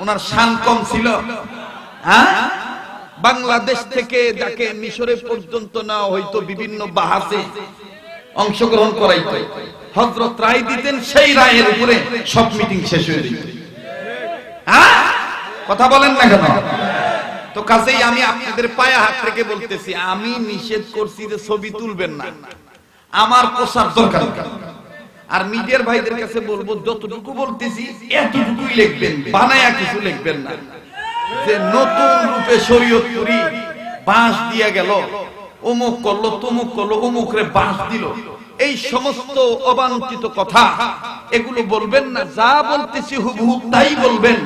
ওনার শান কম ছিল? হ্যাঁ, বাংলাদেশ থেকে যাকে মিশরে পর্যন্ত নেওয়া হইতো, বিভিন্ন বাহাসে অংশগ্রহণ করাইতো, হযরত রায় দিতেন, সেই রায়ের উপরে সব মিটিং শেষ হয়ে যেত। হ্যাঁ, কথা বলেন না কেন? তো কাছেই আমি আপনাদের পায়ে হাত রেখে বলতেছি, আমি নিষেধ করছি যে ছবি তুলবেন না, আমার পোশাক দরকার। আর মিডিয়ার ভাইদের কাছে বলবো, যতটুকু বলতেছি এতটুকুই লিখবেন, বানায়া কিছু লিখবেন না। যে নতুন রূপে শরীয়তপুরি বাঁশ দিয়া গেল, অমুক করলো, তমুক করলো, অমুকরে বাঁশ দিল, এই সমস্ত অবাঞ্ছিত কথা এগুলো বলবেন না। যা বলতেছি হুবহু তাই বলবেন,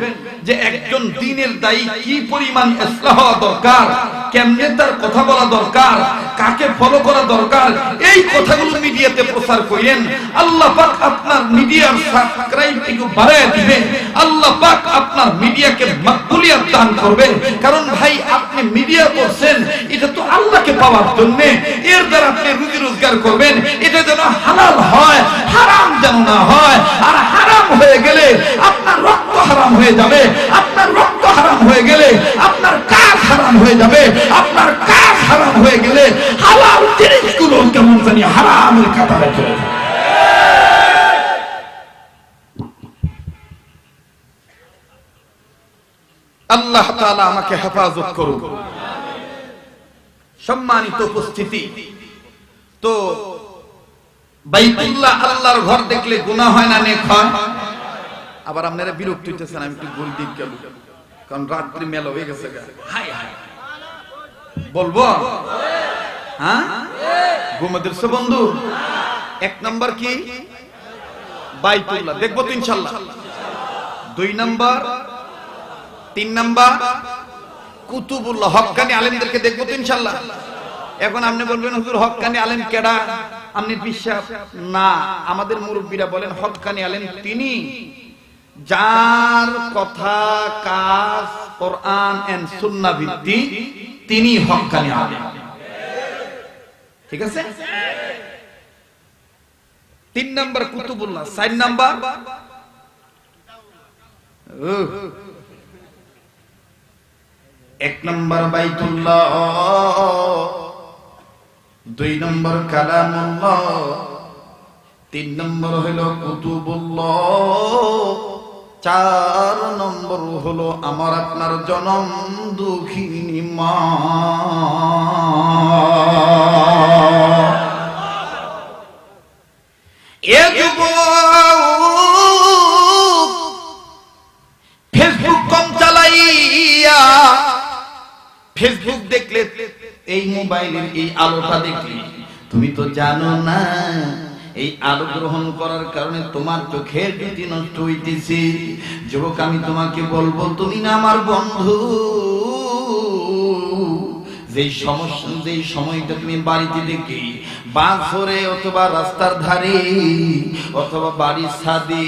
যে একজন দ্বীনের দায়ী কি পরিমাণ ইসলাহ দরকার, কেমনে তার কথা বলা দরকার, কাকে ফলো করা দরকার, এই কথাগুলো মিডিয়াতে প্রচার করেন। আল্লাহ পাক আপনার মিডিয়ার সাবস্ক্রাইব একটু বাড়ায় দিবেন, আল্লাহ পাক আপনার মিডিয়াকে মাকবুলিয়ত দান করবেন। কারণ ভাই, আপনি মিডিয়া করছেন এটা তো আল্লাহকে পাওয়ার জন্য, এর দ্বারা আপনি রুজি রোজগার করবেন, এটা যেন হালাল হয়, হারাম যেন না হয়। আর হারাম হয়ে গেলে আপনার রক্ত হারাম হয়ে যাবে, আপনার রক্ত হারাম হয়ে গেলে আপনার কাজ হারাম হয়ে যাবে, আপনার কাজ হারাম হয়ে গেলে হালাল জিনিসগুলো কেমন জানি হারামের কাতারে চলে যাবে। আল্লাহ তাআলা আমাকে হেফাজত করুন। সম্মানিত উপস্থিতি, তো বাইতুল্লাহ আল্লাহর ঘর দেখলে গুনাহ হয় না নেক হয়? আবার আপনারা বিরক্ত হইতেছেন আমি একটু গোল দিক গেল, কারণ রাত্রি মেলা হয়ে গেছে। হাই হাই বলবো? হ্যাঁ ঘুমাদেরছে বন্ধু? এক নাম্বার কি? বাইতুল্লাহ দেখবো তো ইনশাআল্লাহ। 2 নাম্বার, 3 নাম্বার কুতুবুল্লাহ হক্কানি আলেমদেরকে দেখবো তো ইনশাআল্লাহ। এখন আপনি বলবেন হুজুর হক্কানি আলেম কেডা? আপনি বিশ্বাস না, আমাদের মুরব্বীরা বলেন হক্কানি আলেম তিনি যার কথা কাজ কোরআন এন্ড সুন্নাহ ভিত্তিক, তিনি হক্কানি আলেম। ঠিক আছে? 3 নাম্বার কুতুবুল্লাহ, 4 নাম্বার 1 নাম্বার বাইতুল্লাহ, 2 নাম্বার কালামুল্লাহ, 3 নাম্বার হলো কুতুবুল্লাহ, 4 নম্বর হলো আমার আপনার জনম দুঃখিনী মা। ফেসবুক কম চালাইয়া, ফেসবুক দেখলে এই মোবাইলের এই আলোটা দেখলে তুমি তো জানো না এই আলো গ্রহণ করার কারণে তোমার চোখের জ্যোতি নষ্ট হইতেছে। যুবক আমি তোমাকে বলবো, তুমি না আমার বন্ধু, যেই সমস্যা যেই সময়টা তুমি বাড়িতে দেখি বাস ধরে অথবা রাস্তার ধারে অথবা বাড়ির ছাদে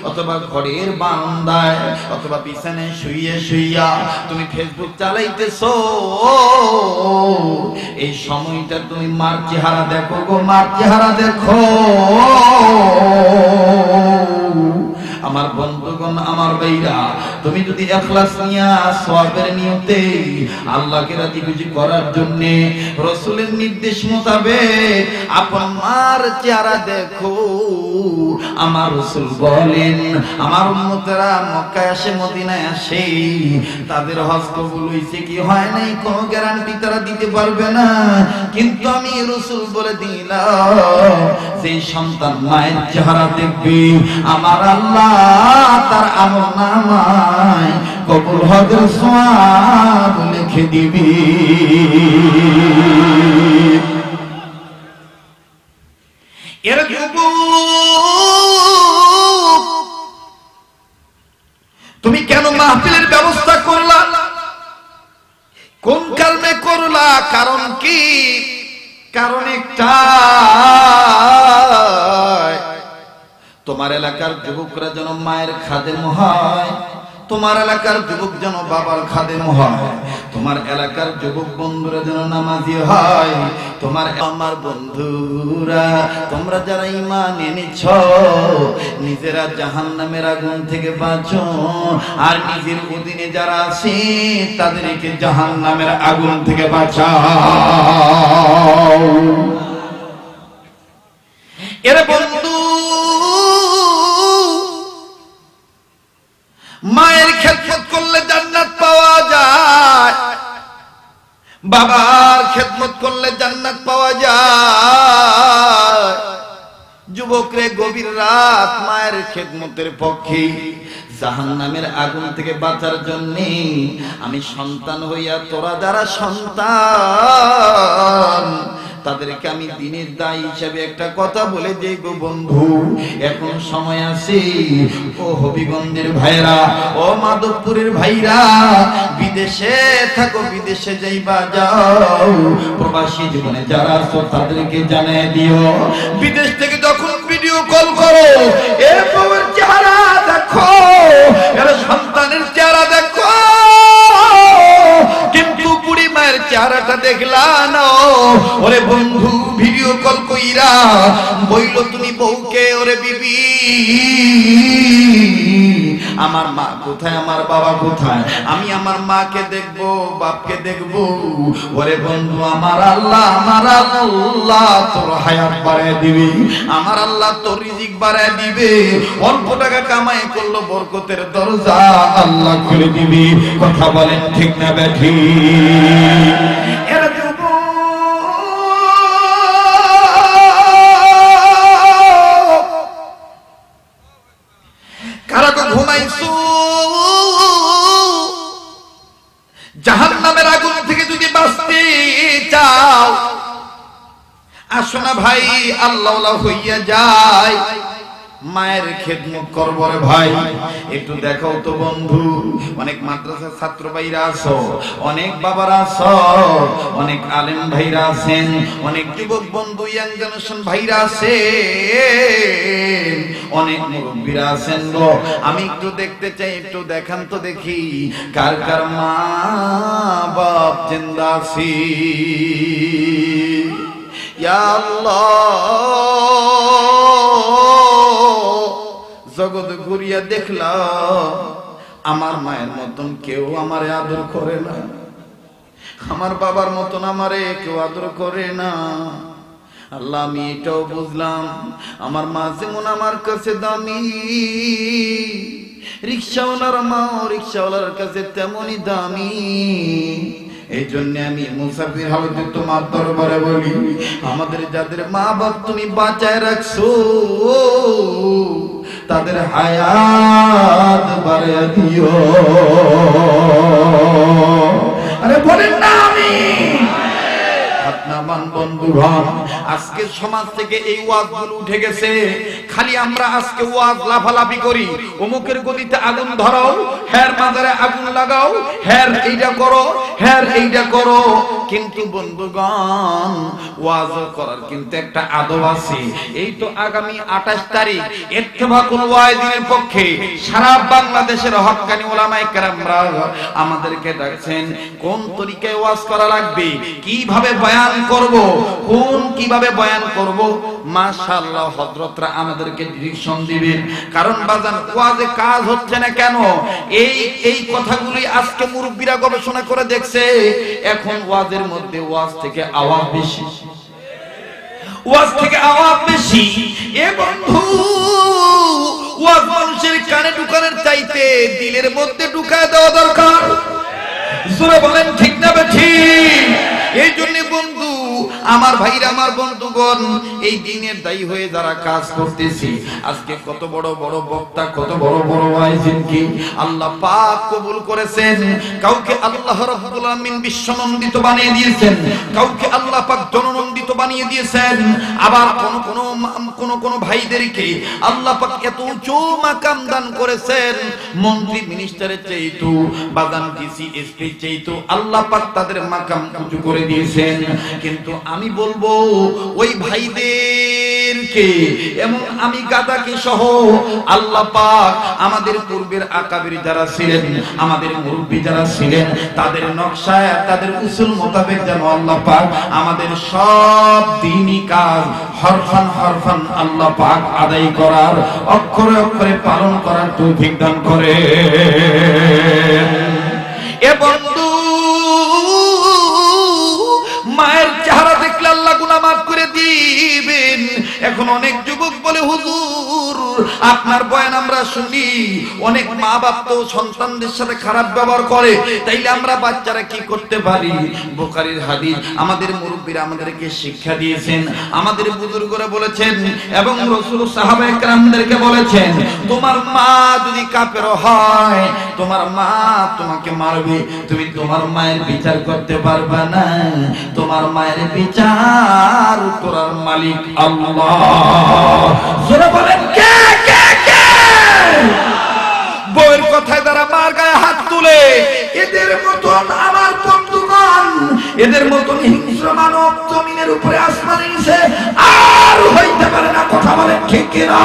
অথবা ঘরের বারান্দায় অথবা বিছানায় শুইয়া শুইয়া তুমি ফেসবুক চালাইতেছো, এই সময়টা তুমি মার চেহারা দেখো গো, মার চেহারা দেখো। আমার বন্ধুগণ, আমার ভাইরা, তুমি যদি ইখলাস নিয়া সওয়াবের নিয়তে আল্লাহকে রাজি খুশি করার জন্য রাসূলের নির্দেশ মোতাবেক আপন মার চেহারা দেখো। আমার রাসূল বলেন, আমার উম্মতেরা মক্কায় আসে মদিনায় আসে, তাদের হজ কবুল হইছে কি হয় নাই কোনো গ্যারান্টি তারা দিতে পারবে না, কিন্তু আমি রাসূল বলে দিলাম যে সন্তান মায়ের চেহারা দেখবে আমার আল্লাহ তার আমলনামায় কবুল হজের সওয়াব লিখে দিবি। এর যুবক তুমি কেন মাহফিলের ব্যবস্থা করলা? কোন কারণে করলা? কারণ কি? কারণ একটা, তোমার এলাকার যুবকরা যেন মায়ের খাদেম হয়, তোমার এলাকার যুবক যেন বাবার খাদেম হয়, তোমার এলাকার যুবক বন্ধুরা যেন নামাজি হয়। তোমার আমার বন্ধুরা তোমরা যারা ঈমান এনেছ নিজেরা জাহান্নামের আগুন থেকে বাঁচো, আর নিজের অধীনে যারা আছে তাদেরকে জাহান্নামের আগুন থেকে বাঁচাও। এর বন্ধু মায়ের খেদমত করলে জান্নাত পাওয়া যায়, বাবার খেদমত করলে জান্নাত পাওয়া যায়। যুবকরে গভীর রাত মায়ের খেদমতের পক্ষে জাহান্নামের আগুন থেকে বাঁচার জন্য আমি সন্তান হইয়া তোরা যারা সন্তান তাদেরকে আমি দিনের দায়ী হিসেবে একটা কথা বলে দেই গো বন্ধু, এখন সময় আছে। ও হবিগঞ্জের ভাইরা, ও মাধবপুরের ভাইরা, বিদেশে থাকো বিদেশে যাইবা যাও, প্রবাসী জীবনে যারা আছো তাদেরকে জানিয়ে দিও, বিদেশ থেকে যখন ভিডিও কল করো এর বউয়ের চেহারা দেখো, এর সন্তানের চেহারা দেখো, কিন্তু বুড়ি মায়ের চেহারাটা দেখলা না। ওরে বন্ধু ভিডিও কল কইরা বইলো তুমি বউকে, ওরে বিবি আমার মা কোথায়, আমার বাবা কোথায়, আমি আমার মাকে দেখবো বাপকে দেখবো। ওরে বন্ধু আমার আল্লাহ তোর হায়াত বাড়ায় দিবে, আমার আল্লাহ তোর রিজিক বাড়ায় দিবে, অল্প টাকা কামাই করলো বরকতের দরজা আল্লাহ খুলে দিবে। কথা বলেন ঠিক না বেঠিক? এরা আসো না ভাই, আল্লাহ হইয়া যায়, মায়ের খেদমত করবো রে ভাই। একটু দেখাও তো বন্ধু, অনেক মাদ্রাসার ছাত্র ভাইরা আছো, অনেক বাবারা আছো, অনেক আলেম ভাইরা আছেন, অনেক যুবক বন্ধু ইয়াং জেনারেশন ভাইরা আছেন, অনেক মুরব্বীরা আছেন গো। আমি একটু দেখতে চাই, একটু দেখান তো দেখি কার কার মা বাপ জিন্দা আছে। ইয়া আল্লাহ, জগৎ ঘুরিয়া দেখলাম আমার মায়ের মতন কেউ আমারে আদর করে না, আমার বাবার মতন আমারে কেউ আদর করে না। আল্লাহ, আমি এটাও বুঝলাম আমার মা যেমন আমার কাছে দামি, রিকশাওয়ালার মাও রিকশাওয়ালার কাছে তেমনই দামি। এই জন্য আমি মুসাফির হালতে তোমার দরবারে বলি, আমাদের যাদের মা বাপ তুমি বাঁচায় রাখছো তাদের হায়াত বাড়াইয়া দিও। আরে বলেন না আমি বন্ধুগণ, আজকে সমাজ থেকে এই ওয়াজগুলো উঠে গেছে। খালি আমরা আজকে ওয়াজ লাফালাফি করি, অমুকের গদিতে আগুন ধরাও, হ্যার মাজারে আগুন লাগাও, হ্যার এইটা করো, হ্যার এইটা করো। কিন্তু বন্ধুগণ, ওয়াজ করার কিন্তু একটা আদব আছে। এই তো আগামী 28 তারিখ ইত্তেফাকুল ওয়াইদিনের পক্ষে সারা বাংলাদেশের হক্কানি উলামায়ে কেরামরা আমাদেরকে ডাকছেন কোন তরিকায় ওয়াজ করা লাগবে, কিভাবে বয়ান করব, কিভাবে বয়ান করব। মাশাআল্লাহ, হযরতরা আমাদেরকে ডিরেকশন দিবেন। কারণ বাজান ওয়াজে কাজ হচ্ছে না কেন, এই কথাগুলি আজকে মুরব্বিরা গবেষণা করে দেখছে। এখন ওয়াজের মধ্যে ওয়াজ থেকে আওয়াজ বেশি, ওয়াজ থেকে আওয়াজ বেশি। এ বন্ধু, ওয়াজ মানুষের কানে ঢুকানোর চাইতে দিলের মধ্যে ঢুকায় দেওয়া দরকার। জোরে বলেন ঠিক না ঠিক? এই জন্য বন্ধু আমার ভাইরা, আমার বন্ধুগণ, এই দিনের দায়ী হয়ে যারা কাজ করতেছি, আজকে কত বড় বড় বক্তা, কত বড় বড় ওয়াইজিন কি আল্লাহ পাক কবুল করেছেন। কাউকে আল্লাহ রাব্বুল আলামিন বিশ্বনন্দিত বানিয়ে দিয়েছেন, কাউকে আল্লাহ পাক জননন্দিত বানিয়ে দিয়েছেন। আবার কোন ভাইদেরকে আল্লাহ পাক এত উঁচু মাকাম দান করেছেন, মন্ত্রী মিনিস্টারের চাইতো, বাগান ডিসি এসপি চাইতো আল্লাহ পাক তাদের মাকাম উঁচু করে দিয়েছেন। কিন্তু আমি বলবো ওই ভাইদেরকে, এবং আমি গাদাকে সহ আল্লাহ পাক আমাদের পূর্বের আকাবির যারা ছিলেন, আমাদের মুরব্বী যারা ছিলেন, তাদের নকশায়, তাদের উসুল মোতাবেক যেন আল্লাহ পাক আমাদের সব দ্বীনি কাজ হরফান আল্লাহ পাক আদায় করার, অক্ষরে অক্ষরে পালন করার তৌফিক দান করে। এ বন্ধু, মায়ের চেহারা দেখলে আল্লাহ গুনাহ মাফ করে দিবেন। এখন অনেক যুবক বলে, হুজুর আপনার বয়ান আমরা শুনি, অনেক মা বাপ তো সন্তানদের সাথে খারাপ ব্যবহার করে, তাইলে আমরা বাচ্চারা কি করতে পারি? বুখারীর হাদিস আমাদের মুরব্বিরা আমাদেরকে শিক্ষা দিয়েছেন, আমাদের বুজুর্গরা বলেছেন, এবং রাসূল সাহাবায়ে কেরামদেরকে বলেছেন, তোমার মা যদি কাফের হয়, তোমার মা তোমাকে মারবে, তুমি তোমার মায়ের বিচার করতে পারবে না। তোমার মায়ের বিচার করার মালিক আল্লাহ। জোরে বলেন কে কে কে? বউয়ের কথায় যারা মার গায়ে হাত তুলে, এদের মতন আমার বন্ধুগণ, এদের মতন হিংস্র মানব জমিনের উপরে আসমানের নিচে আর হইতে পারে না। কথা বলেন ঠিক কিনা?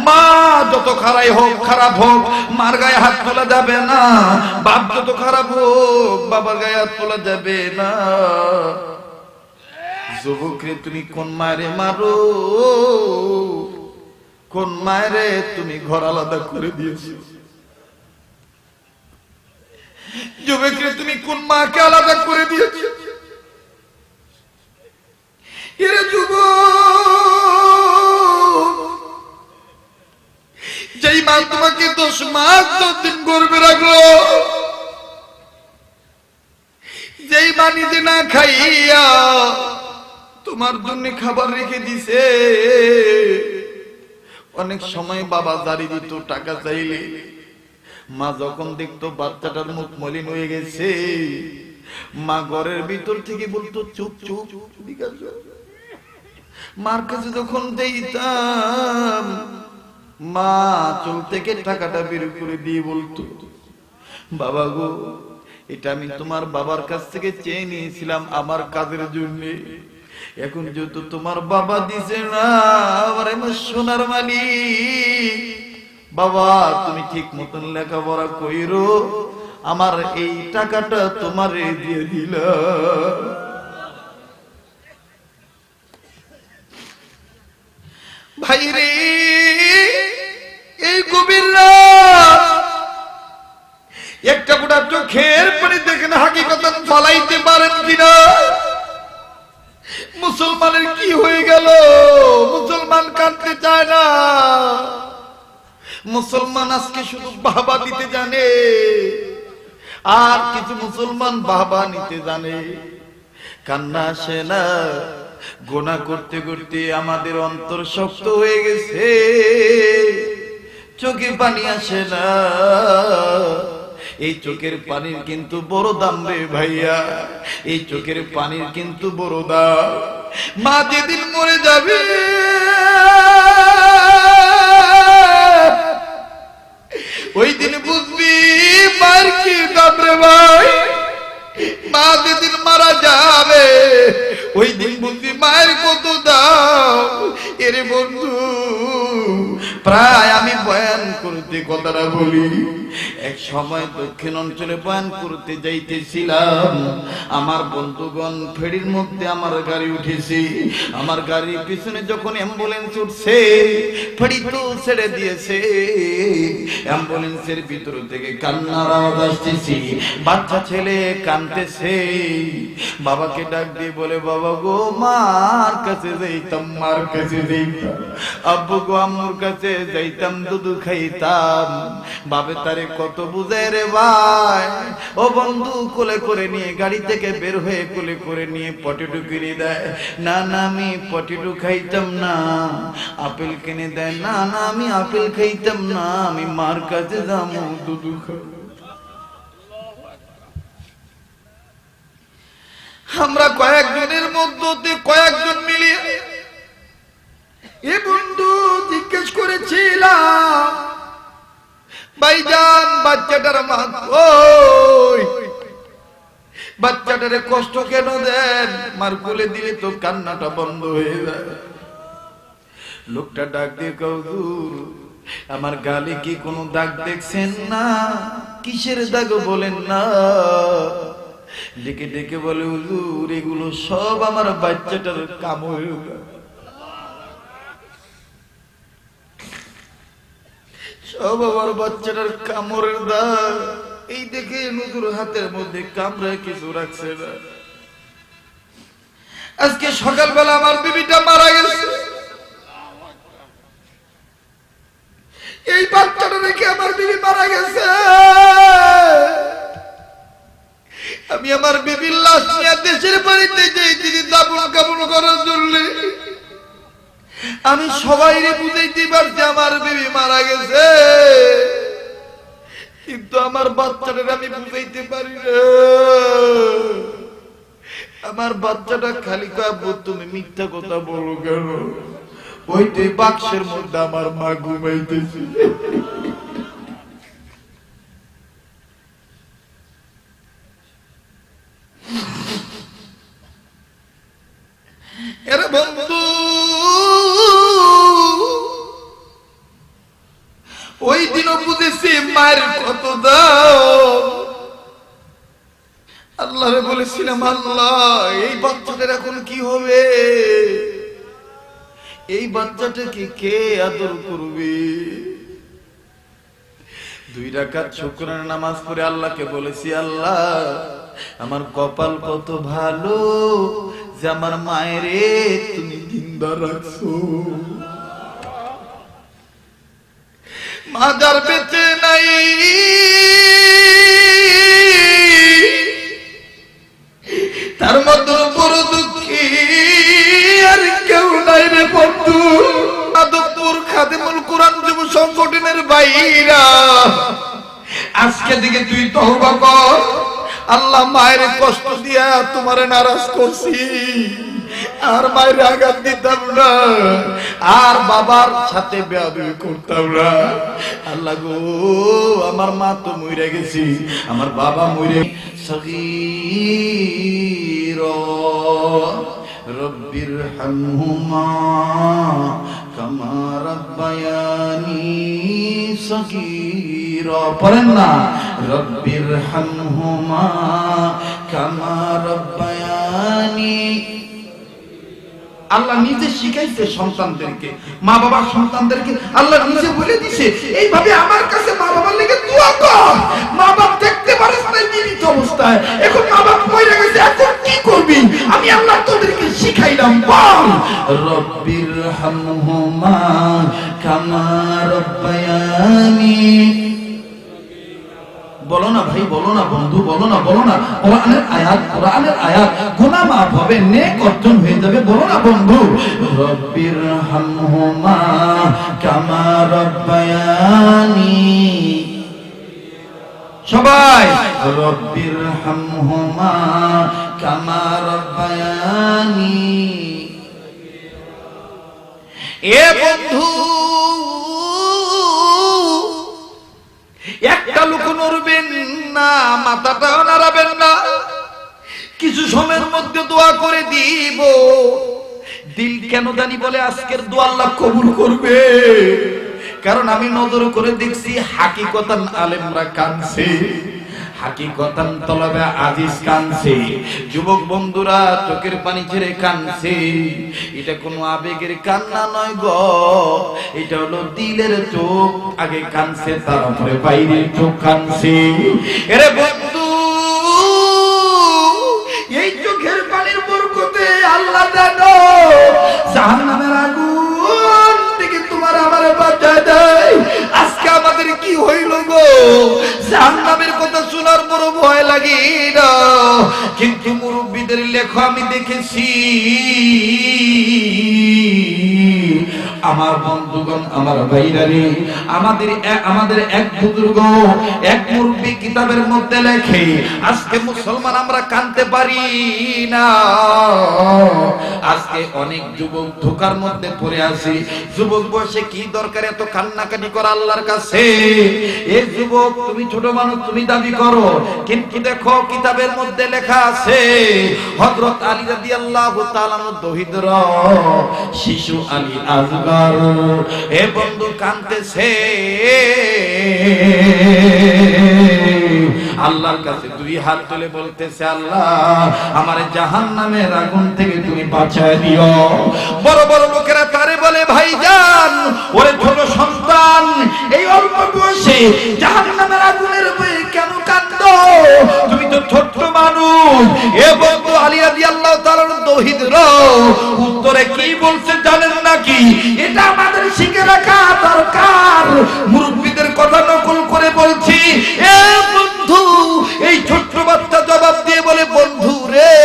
মা যত খারাপ হোক মার গায়ে হাত তোলা যাবে না, বাপ যত খারাপ হোক বাবার গায়ে হাত তোলা যাবে না। যুবকরে তুমি কোন মায়েরে মারো, কোন মায়েরে তুমি ঘর আলাদা করে দিয়েছো? যুবকরে তুমি কোন মাকে আলাদা করে দিয়েছো? এরে যুবক, যেই মা তোমাকে 10 মাস 10 দিন গর্ভে রাখলো, যেই মা নিজে না খাইয়া তোমার জন্য খাবার রেখে দিছে, অনেক সময় বাবা জারি দিত টাকা চাইলে, মা যখন দেখতো বাচ্চাটার মুখ মলিন হয়ে গেছে, মা ঘরের ভিতর থেকে বলতো চুপ চুপ। মার কাছে যখন দিতাম মা চুল থেকে টাকাটা বের করে দিয়ে বলতো, বাবা গো, এটা আমি তোমার বাবার কাছ থেকে চেয়ে নিয়েছিলাম আমার কাজের জন্য, এখন যেহেতু তোমার বাবা দিছে না, আমার সোনার মালিক, বাবা তুমি ঠিক মতন লেখাপড়া কইরো, আমার এই টাকাটা তোমারে দিয়ে দিলাম। ভাইরে, এই গভীর রাত একটা গোটা চোখের পানি দেখেন হাকিকতান ফলাইতে পারেন কিনা? মুসলমানের কি হয়ে গেল? মুসলমান কাঁদতে চায় না, মুসলমান আজকে শুধু বাহবা দিতে জানে, আর কিছু মুসলমান বাহবা নিতে জানে। কান্না আসে না, গুনাহ করতে করতে আমাদের অন্তর শক্ত হয়ে গেছে, চোখে পানি আসে না। এই চোখের পানির কিন্তু বড় দাম রে ভাইয়া, এই চোখের পানির কিন্তু বড় দাম। মা যেদিন মরে যাবে ওই দিন বুঝবি মার কি দাম রে ভাই। মা যেদিন মারা যাবে ওই দিন বুঝবি মায়ের কত দাম। এরে বন্ধু, প্রায় আমি বয়ান করতে কথাটা বলি, এক সময় দক্ষিণ অঞ্চলে বয়ান করতে যাইতেছিলাম, আমার বন্ধুগণ ফেরির মধ্যে আমার গাড়ি উঠেছে, আমার গাড়ির পিছনে যখন অ্যাম্বুলেন্স উঠছে, ফেরি তো ছেড়ে দিয়েছে, অ্যাম্বুলেন্সের ভিতর থেকে কান্নার আওয়াজ আসতেছে, বাচ্চা ছেলে কাঁদতেছে, বাবাকে ডাক দিয়ে বলে, বাবা গো, মার কাছে যাইতাম, মার কাছে যাইতাম, আব্বু গো আম্মুর কাছে যাইতাম, দুধু খাইতাম, বাবে তারে কত বুঝায় রে ভাই। ও বন্ধু কোলে করে নিয়ে গাড়ি থেকে বের হয়ে কোলে করে নিয়ে পটেটো কিনে দেয়, না না আমি পটেটো খাইতাম না, আপেল কিনে দেয়, না না আমি আপেল খাইতাম না, আমি মার কাছে যাবো দুধু খাবো। আমরা কয়েকজনের মধ্যে কয়েকজন মিলিয়ে এ বন্ধু জিজ্ঞেস করেছিলাম, ভাইজান বাচ্চাটার মা ওই বাচ্চাটারে কষ্ট কেন দেন? মার কোলে দিলে তো কান্নাটা বন্ধ হয়ে যায়। লোকটা ডাক দিয়ে কও, হুজুর আমার গালে কি কোনো দাগ দেখছেন না? কিসের দাগ বলেন না? ডেকে ডেকে বলে, হুজুর এগুলো সব আমার বাচ্চাটার কামড়, সব আমার বাচ্চাটার কামড়ের দাগ। এই দেখে হুজুর হাতের মধ্যে কামড়ায় কিছু রাখছে না। আজকে সকালবেলা আমার বিবিটা মারা গেছে, এই বাচ্চাটা রেখে আমার বিবি মারা গেছে। আমি আমার বিবির লাশ নিয়ে দেশের বাড়িতে যেই দাফন কাফন করার জন্য আমি সবাইরে বুঝাইতে পারছি আমার বিবি মারা গেছে, কিন্তু আমার বাচ্চাটার আমি বুঝাইতে পারি না। আমার বাচ্চাটা খালি কয়, তুমি মিথ্যা কথা বলো কেন? ওইতে বাক্সের মধ্যে আমার মা ঘুমাইতেছে। এরে বন্ধু, ওই দিনও বুঝেছি মায়ের কত দাম। আল্লাহরে বলেছিলাম, আল্লাহ এই বাচ্চাটার এখন কি হবে? এই বাচ্চাটাকে কে আদর করবে? 2 রাকাত শুকরানা নামাজ পড়ে আল্লাহকে বলেছি, আল্লাহ আমার কপাল কত ভালো যে আমার মায়েরে তুমি জিন্দা রাখছো। মা যার বেঁচে নাই তার মধ্যে বড় দুঃখী আর কেউ নাই রে বন্ধু। আদবপুর খাদিমুল কোরআন যুব সংগঠনের ভাইরা, আজকে থেকে তুই তওবা কর, আল্লাহ মায়ের কষ্ট দিয়া তোমারে নারাজ করছি, আর মায়ের আঘাত দিতাম না, আর বাবার সাথে বেয়াদবি করতাম না। আল্লাহ গো, আমার মা তো মরে গেছি, আমার বাবা মরে সগীর রব্বির হামহুমা কামা রাব্বায়ানি সগীরা। পড়েন না, রব্বির হামহুমা কামা রাব্বায়ানি। আল্লাহ নিজে শিখাইছে সন্তানদেরকে, মা বাবার সন্তানদেরকে আল্লাহ নিজে বলে দিছে, এইভাবে আমার কাছে মা বাবার লেগে দোয়া কর। মা বাপ দেখতে পারিস না জীবিত অবস্থায়, এখন মা বাপ মরে গেছে, এখন কি করবি? আমি আল্লাহ তোদেরকে শিখাইলাম, বল রব্বির হামহুমা কামা রাব্বায়ানি। বলো না ভাই, বলো না বন্ধু, বলো না, বলো না। কোরআনের আয়াত, কোরআনের আয়াত, গুনাহ মাফ হবে, নেক অর্জন হয়ে যাবে। বলো না বন্ধু, রব্বির হামহুমা কামা রাব্বায়ানি। সবাই রব্বির হামহুমা কামা রাব্বায়ানি। এ বন্ধু, একটা লোক নড়বেন না, মাথাটাও নাড়াবেন না, কিছু সময়ের মধ্যে দোয়া করে দিব। দিল কেন জানি বলে আজকের দোয়া আল্লাহ কবুল করবে, কারণ আমি নজর করে দেখছি হাকিকতান আলেমরা কাঁদছে, হাকিকতান তলবে আজিজ কাঁদছে, যুবক বন্ধুরা চোখের পানি ছেড়ে কাঁদছে। এটা কোনো আবেগের কান্না নয় গো, এটা হলো দিলের চোখ আগে কাঁদছে, তারপরে বাইরের চোখ কাঁদছে। এরে বন্ধু, এই চোখের পানির বরকতে আল্লাহ জানো জাহান্নামের আগুন থেকে তোমার আমারে বাঁচায় দেয়। আজকে আমাদের কি হইল গো, জাহান্নামের কথা শোনার বড় ভয় লাগে না, কিন্তু মুরব্বীদের লেখা আমি দেখেছি। আমার বন্ধুগণ, আমার ভাইরারে, আমাদের এক বুজুর্গ, এক মুরব্বী কিতাবের মধ্যে লেখে, আজকে মুসলমান আমরা কাঁদতে পারি না। আজকে অনেক যুবক ধোঁকার মধ্যে পড়ে আছে। যুবক বয়সে কি দরকার এত কান্নাকাটি করা আল্লাহর কাছে? এই যুবক, তুমি ছোট মানুষ, তুমি দাবি করো, কিন্তু দেখো কিতাবের মধ্যে লেখা আছে হযরত আলী রাদিয়াল্লাহু তাআলা দহিদর শিশু আলী আজগর এ বন্ধু কাঁদতেছে, আল্লাহর কাছে দুই হাত তুলে বলতেছে, আল্লাহ আমার জাহান্নামের আগুন থেকে তুমি বাঁচায় দিও। বড় বড় লোকেরা তারে বলে, ভাইজান ওরে ছোট সন্তান, এই অল্প বয়সে জাহান্নামের আগুনের ভয়ে কেন কাঁদো? তুমি তো ছোট্ট মানুষ। এ বন্ধু আলী রাদিয়াল্লাহু তাআলার দহিদর উত্তরে কি বলছে জানেন নাকি? এটা আমাদের শিখে রাখা দরকার। মুরব্বীদের কথা নকল করে বলছি। এ বন্ধু, এই ছোট্ট বাচ্চা জবাব দিয়ে বলে, বন্ধু রে,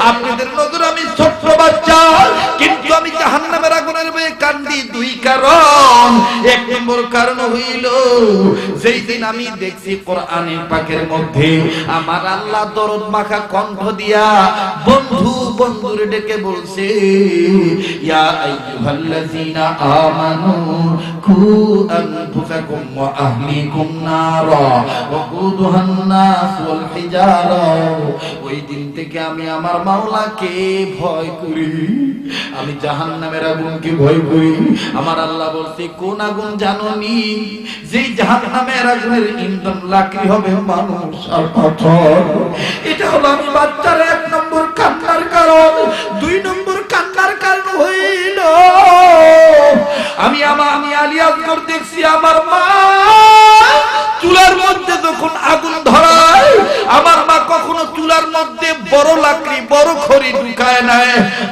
আপনাদের নজর আমি ছোট্ট বাচ্চা, কিন্তু আমি জাহান্নামের আগুনের ভয়ে কান্দি দুই কারণ। এক নম্বর কারণ হইল, যেই দিন আমি দেখছি কোরআনে পাকের মধ্যে আমার আল্লাহ দরদ মাখা কণ্ঠ দিয়া বন্ধু বন্ধুরে ডেকে বলছে, ইয়া আইয়ুহাল্লাযীনা আমানু কু আনফুসাকুম ওয়া আহলিকুম নারা ওয়াকুদুহান নাস ওয়াল হিজারা। ওই দিন থেকে আমি আমার মাওলাকে ভয় করি, আমি জাহান্নামের আগুনকে ভয় করি। আমার আল্লাহ বলছে, কোন আগুন জানোনি? যেই জাহান্নামের আগুনের ইন্ধন লাকড়ি হবে মানুষ আর পাথর। এটা হলো আমি বাচ্চার এক নম্বর কান্নার কারণ। দুই নম্বর কান্নার কারণ হইল, আমি আলী আসগর দেখছি আমার মা চুলার মধ্যে যখন আগুন ধরায়, আমার মা কখনো চুলার মধ্যে বড় লাকড়ি বড় খড়ি ঢুকায় নাই।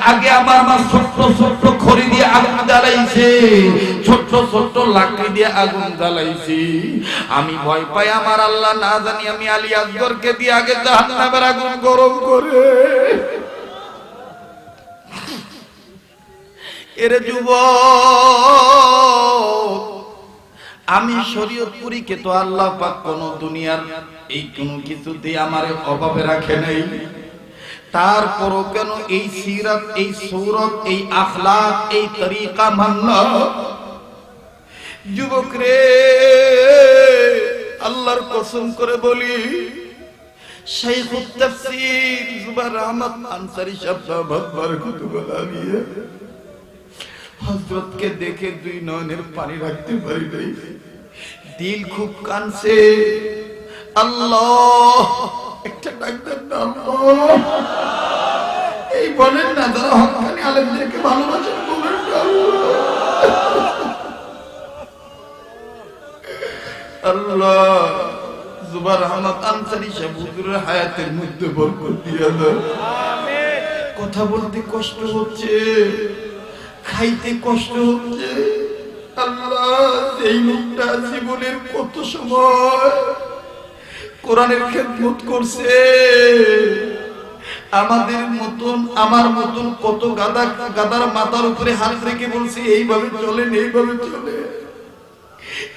আগে আমার মা ছোট্ট ছোট্ট খড়ি দিয়ে আগুন জ্বালাইছে, ছোট্ট ছোট্ট লাকড়ি দিয়ে আগুন জ্বালাইছে। আমি ভয় পাই আমার আল্লাহ না জানি আমি আলী আসগরকে দিয়ে আগে জাহান্নামের আগুন গরম করে। এরে যুবক, আমি শরীয়তপুরীকে তো আল্লাহ পাক কোন দুনিয়ার এই কোন কিছুতে আমার অভাবে রাখে নাই, তারপরও কেন এই সিরাত, এই সূরত, এই আখলাক, এই তরিকা মানলাম? যুবক রে, আল্লাহর কসম করে বলি, শাইখুত তাফসীর জুবাইর আহমদ আনসারী সাহেব বারকাতুল্লাহ হযরতকে দেখে দুই নয়নের পানি রাখতে পারি নাই, দিল খুব কাঁদছে। আল্লাহ, একটা ডাক্তার না আল্লাহ, এই বলেন না যারা হক্কানি আলেমদেরকে ভালোবাসেন, বলেন না আল্লাহ। জুবাইর আহমদ আনসারী সাহেব হুজুরের হায়াতের মধ্যে বরকত দিয়া দাও। আমিন। কথা বলতে কষ্ট হচ্ছে, খাইতে কষ্ট হচ্ছে। আল্লাহ, এই লোকটা জীবনের কত সময় কোরআনের খেদমত করছে, আমাদের মতন, আমার মতন কত গাদার মাথার উপরে হাত রেখে বলছে এইভাবে চলেন, এইভাবে চলে।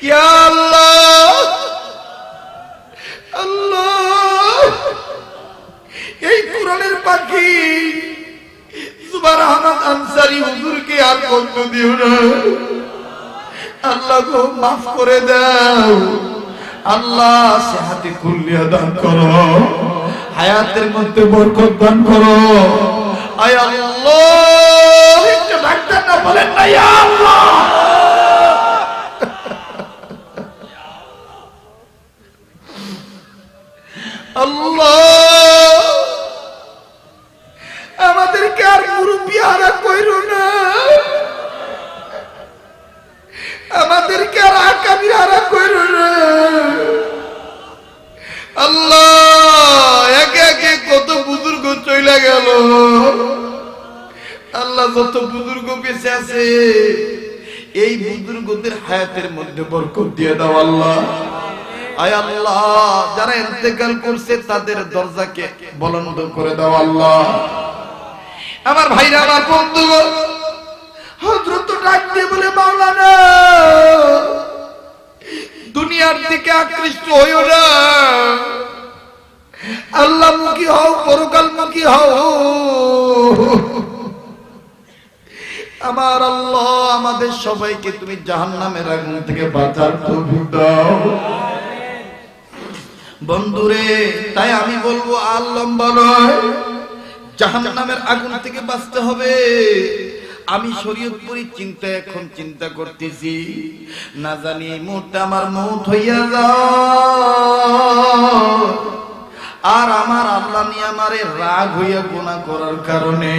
ইয়া আল্লাহ, আল্লাহ, এই কোরআনের পাখি জুবাইর আহমদ আনসারী হুজুরকে আর কষ্ট দিও না আল্লাহ গো, মাফ করে দাও আল্লাহ। সেহাতে কুল্লিয়া দান করো, হায়াতের মধ্যে বরকত দান করো। আয় আল্লাহ, একটা ডাক্তার না বলেন না ইয়া আল্লাহ। আল্লাহ, আমাদেরকে আর মুরব্বি হারা কইরো না, আমাদেরকে আর আকাবির হারা কইরো না আল্লাহ। একে একে কত বুজুর্গ চইলা গেল আল্লাহ, যত বুজুর্গ বেঁচে আছে এই বুজুর্গদের হায়াতের মধ্যে বরকত দিয়ে দাও আল্লাহ। আয় আল্লাহ, যারা ইন্তেকাল করছে তাদের দরজাকে বুলন্দ করে দাও আল্লাহ। আমার ভাইরা, আমার বন্ধুগণ, হযরত ডাক দিয়ে বলে, মাওলানা দুনিয়ার দিকে আকৃষ্ট হইও না, আল্লাহমুখী হও, পরকালমুখী হও। আমার আল্লাহ, আমাদের সবাইকে তুমি জাহান্নামের আগুন থেকে বাঁচার তৌফিক দাও বন্ধুরে। তাই আমি বলবো, আর লম্বা নয়, জাহান্নামের আগুন থেকে বাঁচতে হবে। আমি শরীয়তপুরী এখন চিন্তা করতেছি, না জানি এই মুহূর্তে আমার মৌত হইয়া যায়, আর আমার আল্লাহ নিয়ে আমারে রাগ হইয়া গুনাহ করার কারণে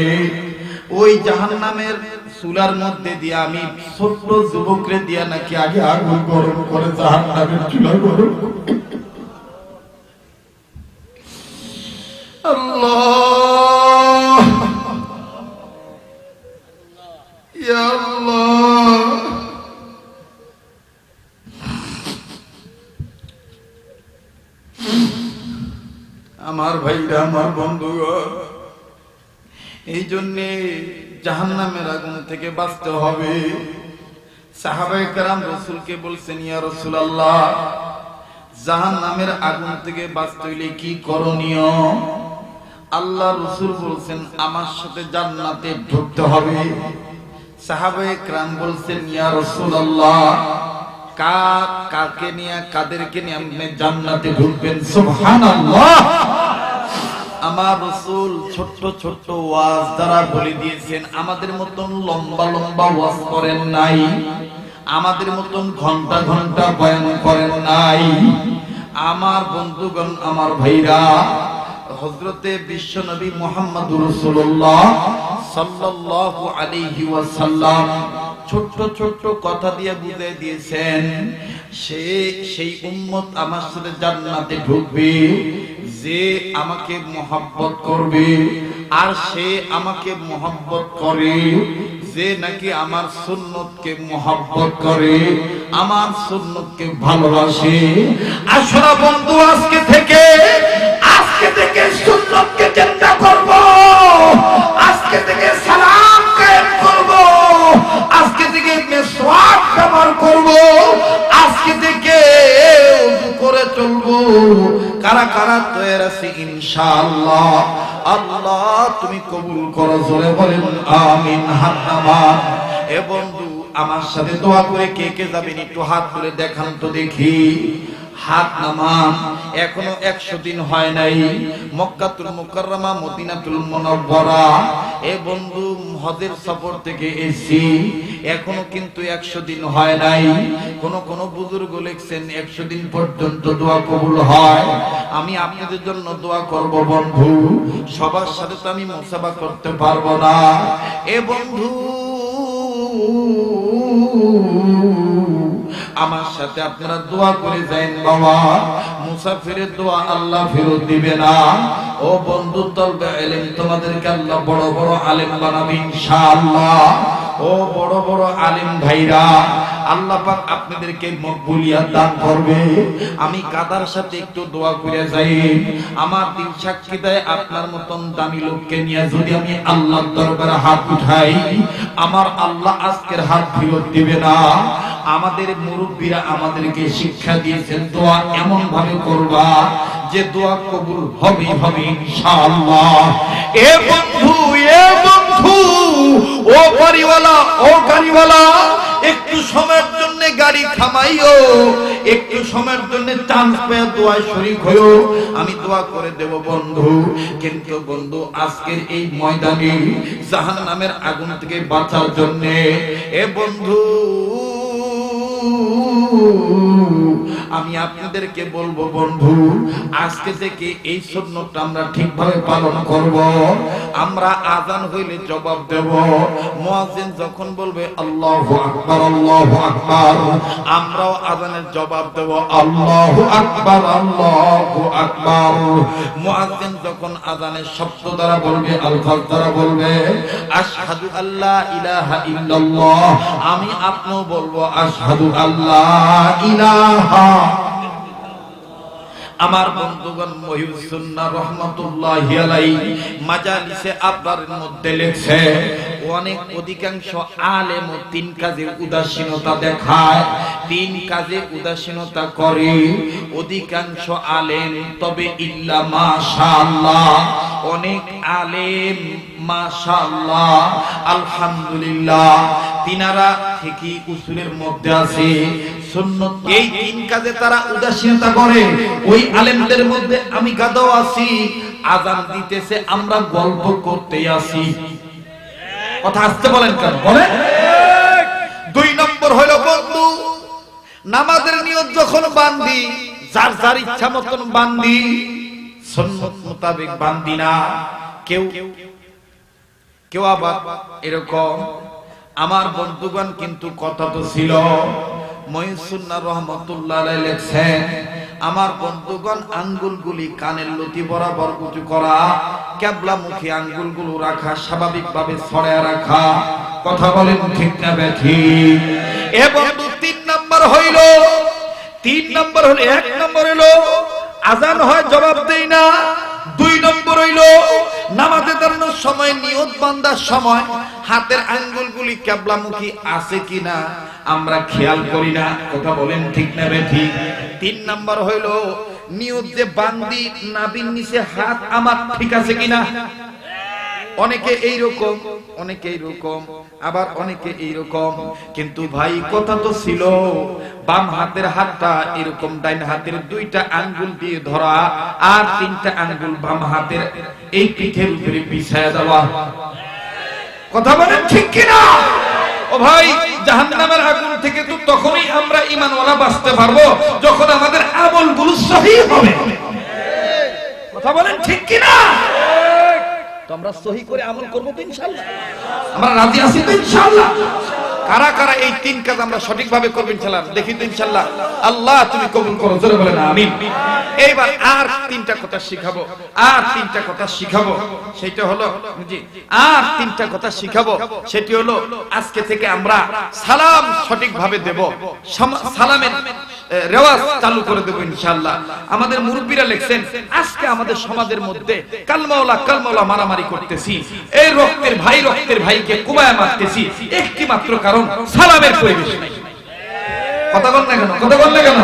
ওই জাহান্নামের চুলার মধ্যে দিয়ে আমি ছোট্ট যুবকরে দিয়া নাকি আগে আগুন গরম করে জাহান্নামের চুলা গরম। আল্লাহ, ইয়া আল্লাহ, আমার ভাইরা, আমার বন্ধুগণ, এই জন্যে জাহান্নামের আগুন থেকে বাঁচতে হবে। সাহাবায়ে কেরাম রাসূলকে বলছেন, ইয়া রাসূলুল্লাহ, জাহান্নামের আগুন থেকে বাঁচতে হইলে কি করণীয়? আল্লাহ রাসূল বলছেন, আমার সাথে জান্নাতে ঢুকতে হবে। সাহাবায়ে কেরাম বলছেন, ইয়া রাসূলুল্লাহ, কাকে নিয়ে, কাদেরকে নিয়ে আপনি জান্নাতে ঢুকবেন? সুবহানাল্লাহ। আমার রাসূল ছোট্ট ছোট্ট ওয়াজ দ্বারা বলে দিয়েছেন, আমাদের মতন লম্বা লম্বা ওয়াজ করেন নাই, আমাদের মতন ঘন্টা ঘন্টা বয়ান করেন নাই। আমার বন্ধুগণ, আমার ভাইরা, হযরতে বিশ্বনবী মুহাম্মদুর রাসূলুল্লাহ সাল্লাল্লাহু আলাইহি ওয়াসাল্লাম ছোট্ট ছোট্ট কথা দিয়ে বুঝিয়ে দিয়েছেন, সেই উম্মত আমার সাথে জান্নাতে ঢুকবে যে আমাকে মহব্বত করবে, আর সে আমাকে মহব্বত করে যে নাকি আমার সুন্নতকে মহব্বত করে, আমার সুন্নতকে ভালোবাসে। আসলে বন্ধু, আজকে থেকে সুন্নতকে চিন্তা করব, আজকে থেকে সালাম কায়েম করব, আজকে থেকে মিসওয়াক ব্যবহার করব, আজকে কারা তৈরি আছে ইনশাআল্লাহ। আল্লাহ তুমি কবুল করো, জোরে বলেন আমিন। হাত নামান। এ বন্ধু আমার সাথে দোয়া করে কে কে যাবেন একটু হাত তুলে দেখান তো দেখি। হাত নামান। এখনো 100 দিন হয় নাই মক্কাতুল মুকাররমা মদিনাতুল মুনাওয়ারা এ বন্ধু হজের সফর থেকে এসেছি, এখনো কিন্তু 100 দিন হয় নাই। কোন বুজুর্গ লিখছেন 100 দিন পর্যন্ত দোয়া কবুল হয়। আমি আপনাদের জন্য দোয়া করব বন্ধু, সবার সাথে তো আমি মুসাফা করতে পারবো না। এ বন্ধু আমার সাথে আপনারা দোয়া করে যান বাবা, মুসাফিরের দোয়া আল্লাহ ফেরত দিবে না। ও বন্ধু তলবে ইলম তোমাদেরকে আল্লাহ বড় বড় আলেম বানাবে ইনশাআল্লাহ। ও বড় বড় আলেম ভাইরা আল্লাহ পাক আপনাদেরকে মকবুলিয়াত দান করবে। আমি কাদার সাথে একটু দোয়া করে যাই। আমার দিল সাক্ষী দেয় আপনার মতন দামি লোককে নিয়ে যদি আমি আল্লাহর দরবারে হাত উঠাই, আমার আল্লাহ আজকের হাত ফেরত দিবে না। আমাদের মুরব্বীরা আমাদেরকে শিক্ষা দিয়েছেন দোয়া এমন ভাবে করবা যে দোয়া কবুল হবে হবে ইনশাআল্লাহ। এ বন্ধু ও বাড়িওয়ালা ও গাড়িওয়ালা একটু সময়ের জন্য গাড়ি থামাইও, একটু সময়ের জন্য চান্স পেয়ে দোয়ায় শরীক হইও। আমি দোয়া করে দেব বন্ধু। কিন্তু বন্ধু আজকের এই ময়দানে জাহান্নামের আগুন থেকে বাঁচার জন্য এ বন্ধু আমি আপনাদেরকে বলবো বন্ধু, আজকে থেকে এই সুন্নতটা আমরা ঠিকভাবে পালন করব। আমরা আযান হইলে জবাব দেব, মুয়াজ্জিন যখন বলবে আল্লাহু আকবার আল্লাহু আকবার, আমরাও আযানের জবাব দেব আল্লাহু আকবার আল্লাহু আকবার। মুয়াজ্জিন যখন আযানের শব্দ দ্বারা বলবে, আলফাজ দ্বারা বলবে আশহাদু আল্লা ইলাহা ইল্লাল্লাহ, আমি আপনিও বলবো আশহাদু আল্লা ইলাহা। আমার বন্ধুগণ মহিউস সুন্নাহ রাহমাতুল্লাহি আলাইহি মাজালিসে আবরারের মধ্যে লেখছে অনেক অধিকাংশ আলেম তিন কাজে উদাসীনতা দেখায়, তিন কাজে উদাসীনতা করে অধিকাংশ আলেম। তবে ইল্লা মাশাআল্লাহ অনেক আলেম মাশাআল্লাহ আলহামদুলিল্লাহ তিনারা ঠিকই উসুলের মধ্যে আছে সুন্নাত। এই তিন কাজে তারা উদাসীনতা করে। ওই আলেমদের মধ্যে আমি গাদাও আছি, আযান দিতেছে আমরা গল্প করতে আছি। কথা আসতে বলেন কেন বলেন। দুই নম্বর হলো বন্ধু নামাজের নিয়ত যখন বান্ধি যার যার ইচ্ছা মতন বান্ধি, সুন্নাত মোতাবেক বান্ধি না। কেউ আবার এরকম আমার বন্ধুগণ কিন্তু কথা তো ছিল মহিউস সুন্নাহ রাহমাতুল্লাহ আলাইহি লেখছেন আমার বন্ধুগণ আঙ্গুলগুলি কানের লতি বরাবর উঁচু করা, কিবলামুখী আঙ্গুলগুলো রাখা, স্বাভাবিকভাবে ছড়ায় রাখা। কথা বলেন ঠিক না বেঠিক? এ বন্ধু তিন নম্বর হইল এক নম্বর হইল আযান হয় জবাব দেই না। দুই নম্বর হইল নামাজে দাঁড়ানোর সময় নিয়ত বান্ধার সময় হাতের আঙ্গুলগুলি কিবলামুখী আছে কিনা আমরা খেয়াল করি না। কথা বলেন ঠিক না বেঠিক? তিন নম্বর হইল নিয়ত যে বান্দি নাভির নিচে হাত আমার ঠিক আছে কিনা। অনেকে এইরকম আবার অনেকে এইরকম। কিন্তু ভাই কথা তো ছিল বাম হাতের হাতটা এরকম ডাইন হাতের দুইটা আঙ্গুল দিয়ে ধরা আর তিনটা আঙ্গুল বাম হাতের এই পিঠের উপরে বিছায়া দেওয়া। কথা বলেন ঠিক কিনা? ও ভাই জাহান্নামের আগুন থেকে তো তখনই আমরা ঈমানওয়ালা বাঁচতে পারবো যখন আমাদের আমলগুলো সহিহ হবে। কথা বলেন ঠিক কিনা? তো আমরা সহি করে আমল করব তো ইনশাআল্লাহ। আমরা রাজি আছি তো ইনশাআল্লাহ? কারা কারা এই তিন কাজ আমরা সঠিকভাবে করব ইনশাআল্লাহ? দেখি তো ইনশাআল্লাহ। আল্লাহ তুমি কবুল করো, জোরে বলেন আমিন। এইবার আর তিনটা কথা শিখাবো, সেটা হলো সেটি হলো আজকে থেকে আমরা সালাম সঠিকভাবে দেব, সালামের রেওয়াজ চালু করে দেব ইনশাআল্লাহ। আমাদের মুরব্বীরা লিখছেন আজকে আমাদের সমাজের মধ্যে কালমাওলা মারামারি করতেছি, এই রক্তের ভাইকে কুবায়া মারতেছি, একটি মাত্র কারণ সালামের পরিবেশ নাই। কথা বল না কেন?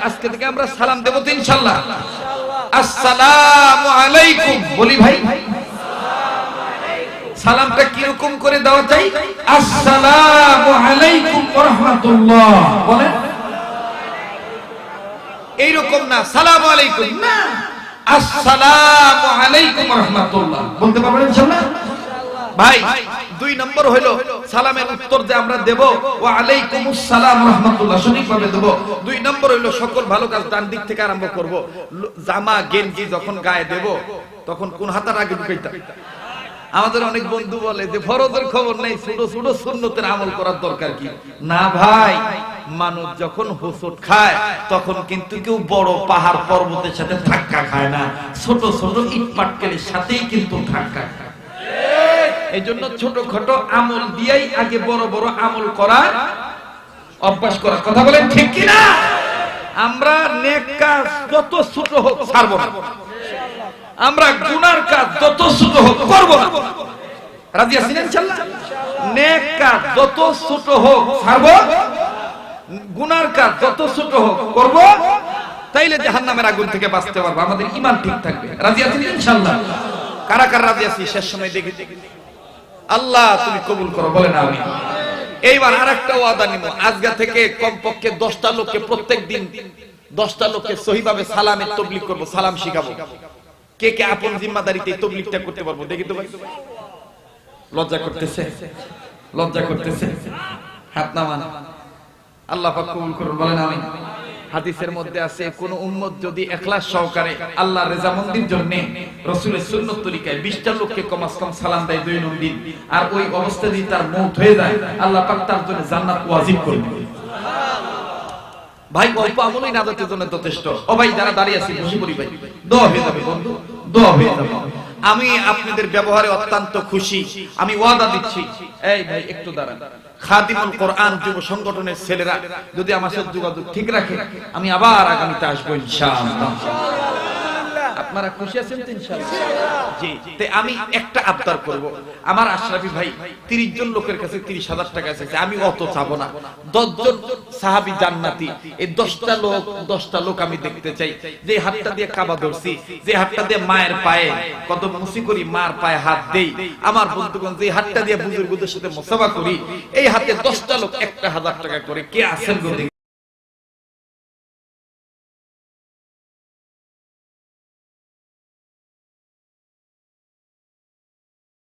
আজকে থেকে আমরা সালাম দেব তো ইনশাআল্লাহ। আসসালামু আলাইকুম বলি ভাই, সালামটা কিরকম করে দেওয়া চাই? আসসালামু আলাইকুম ওয়া রাহমাতুল্লাহ বলেন। এইরকম না সালামু আলাইকুম, না আসসালামু আলাইকুম ওয়া রাহমাতুল্লাহ বলতে পারবেন ইনশাআল্লাহ? ভাই 2 নম্বর হলো সালামের উত্তর যে আমরা দেব ওয়া আলাইকুমুস সালাম ওয়া রাহমাতুল্লাহ সঠিকভাবে দেব। 2 নম্বর হলো সকল ভালো কাজ ডান দিক থেকে আরম্ভ করব। জামা গেঞ্জি যখন গায়ে দেব তখন কোন হাতার আগে ঢুকাইতা? আমাদের অনেক বন্ধু বলে যে ফরজের খবর নেই, ছোট ছোট সুন্নতের আমল করার দরকার কি? না ভাই, মানুষ যখন হোঁচট খায় তখন কিন্তু কেউ বড় পাহাড় পর্বতের সাথে ধাক্কা খায় না, ছোট ছোট ইট পাটকেলের সাথেই কিন্তু ধাক্কা খায়। এই জন্য ছোটখাটো আমল দিয়েই আগে বড় বড় আমল করার অভ্যাস করার কথা বলেন, ঠিক কিনা? আমরা নেক কাজ যত ছোট হোক ছাড়বো না, আমরা গুনার কাজ যত ছোট হোক করব না। রাজি আছেন ইনশাআল্লাহ? নেক কাজ যত ছোট হোক ছাড়ব, গুনার কাজ যত ছোট হোক করব, তাইলে জাহান্নামের আগুন থেকে বাঁচতে পারবো, আমাদের ঈমান ঠিক থাকবে। রাজি আছেন ইনশাআল্লাহ? কারা কারা রাজি আছি? শেষ সময় দেখি আল্লাহ তুমি কবুল করো, বলেন আমিন। এইবার আরেকটা ওয়াদা নিব, আজকে থেকে কমপক্ষে 10টা লোককে প্রত্যেকদিন 10টা লোককে সহিভাবে সালামের তাবলীগ করব, সালাম শিখাবো। কে কে আপন জিম্মাদারিতে তাবলীগটা করতে পারবো দেখি তো ভাই? লজ্জা করতেছে? লজ্জা করতেছে? হাত নামান। আল্লাহ পাক কবুল করুন, বলেন আমিন। হাদিসের মধ্যে আছে কোন উম্মত যদি ইখলাস সহকারে আল্লাহর রেজামন্দির জন্য রাসূলের সুন্নাত তরিকায় 20টা লোককে কমাস কম সালাম দেয় দৈনন্দিন, আর ওই অবস্থায় যদি তার মওত হয়ে যায় আল্লাহ পাক তার জন্য জান্নাত ওয়াজিব করবে। ভাই অল্প আমলই নাজাতের জন্য যথেষ্ট। ও ভাই যারা দাঁড়িয়ে আছি বসে পড়ি ভাই, দোয়া হয়ে যাবে বন্ধু, দোয়া হয়ে যাবে। আমি আপনাদের ব্যবহারে অত্যন্ত খুশি, আমি ওয়াদা দিচ্ছি। এই ভাই একটু দাঁড়ান, খাদিমুল কোরআন যুব সংগঠনের ছেলেরা যদি আমার সাথে যোগাযোগ ঠিক রাখে আমি আবার আগামীতে আসবো ইনশাআল্লাহ। আপনারা খুশি আছেন তো ইনশাআল্লাহ? জি। তে আমি একটা আবদার করব, আমার আশরাফি ভাই 30 জন লোকের কাছে 30,000 টাকা চাইছে, আমি অত চাবো না। 10 জন সাহাবী জান্নাতি, এই 10টা লোক আমি দেখতে চাই। যে হাতটা দিয়ে কাবা ধরছি, যে হাতটা দিয়ে মায়ের পায়ে কদম মুসি করি, মার পায়ে হাত দেই, আমার বন্ধুগণ যে হাতটা দিয়ে বুজুর্গদের সাথে মুসাফা করি, এই হাতে 10টা লোক 1000 টাকা করে কে আছেন গো?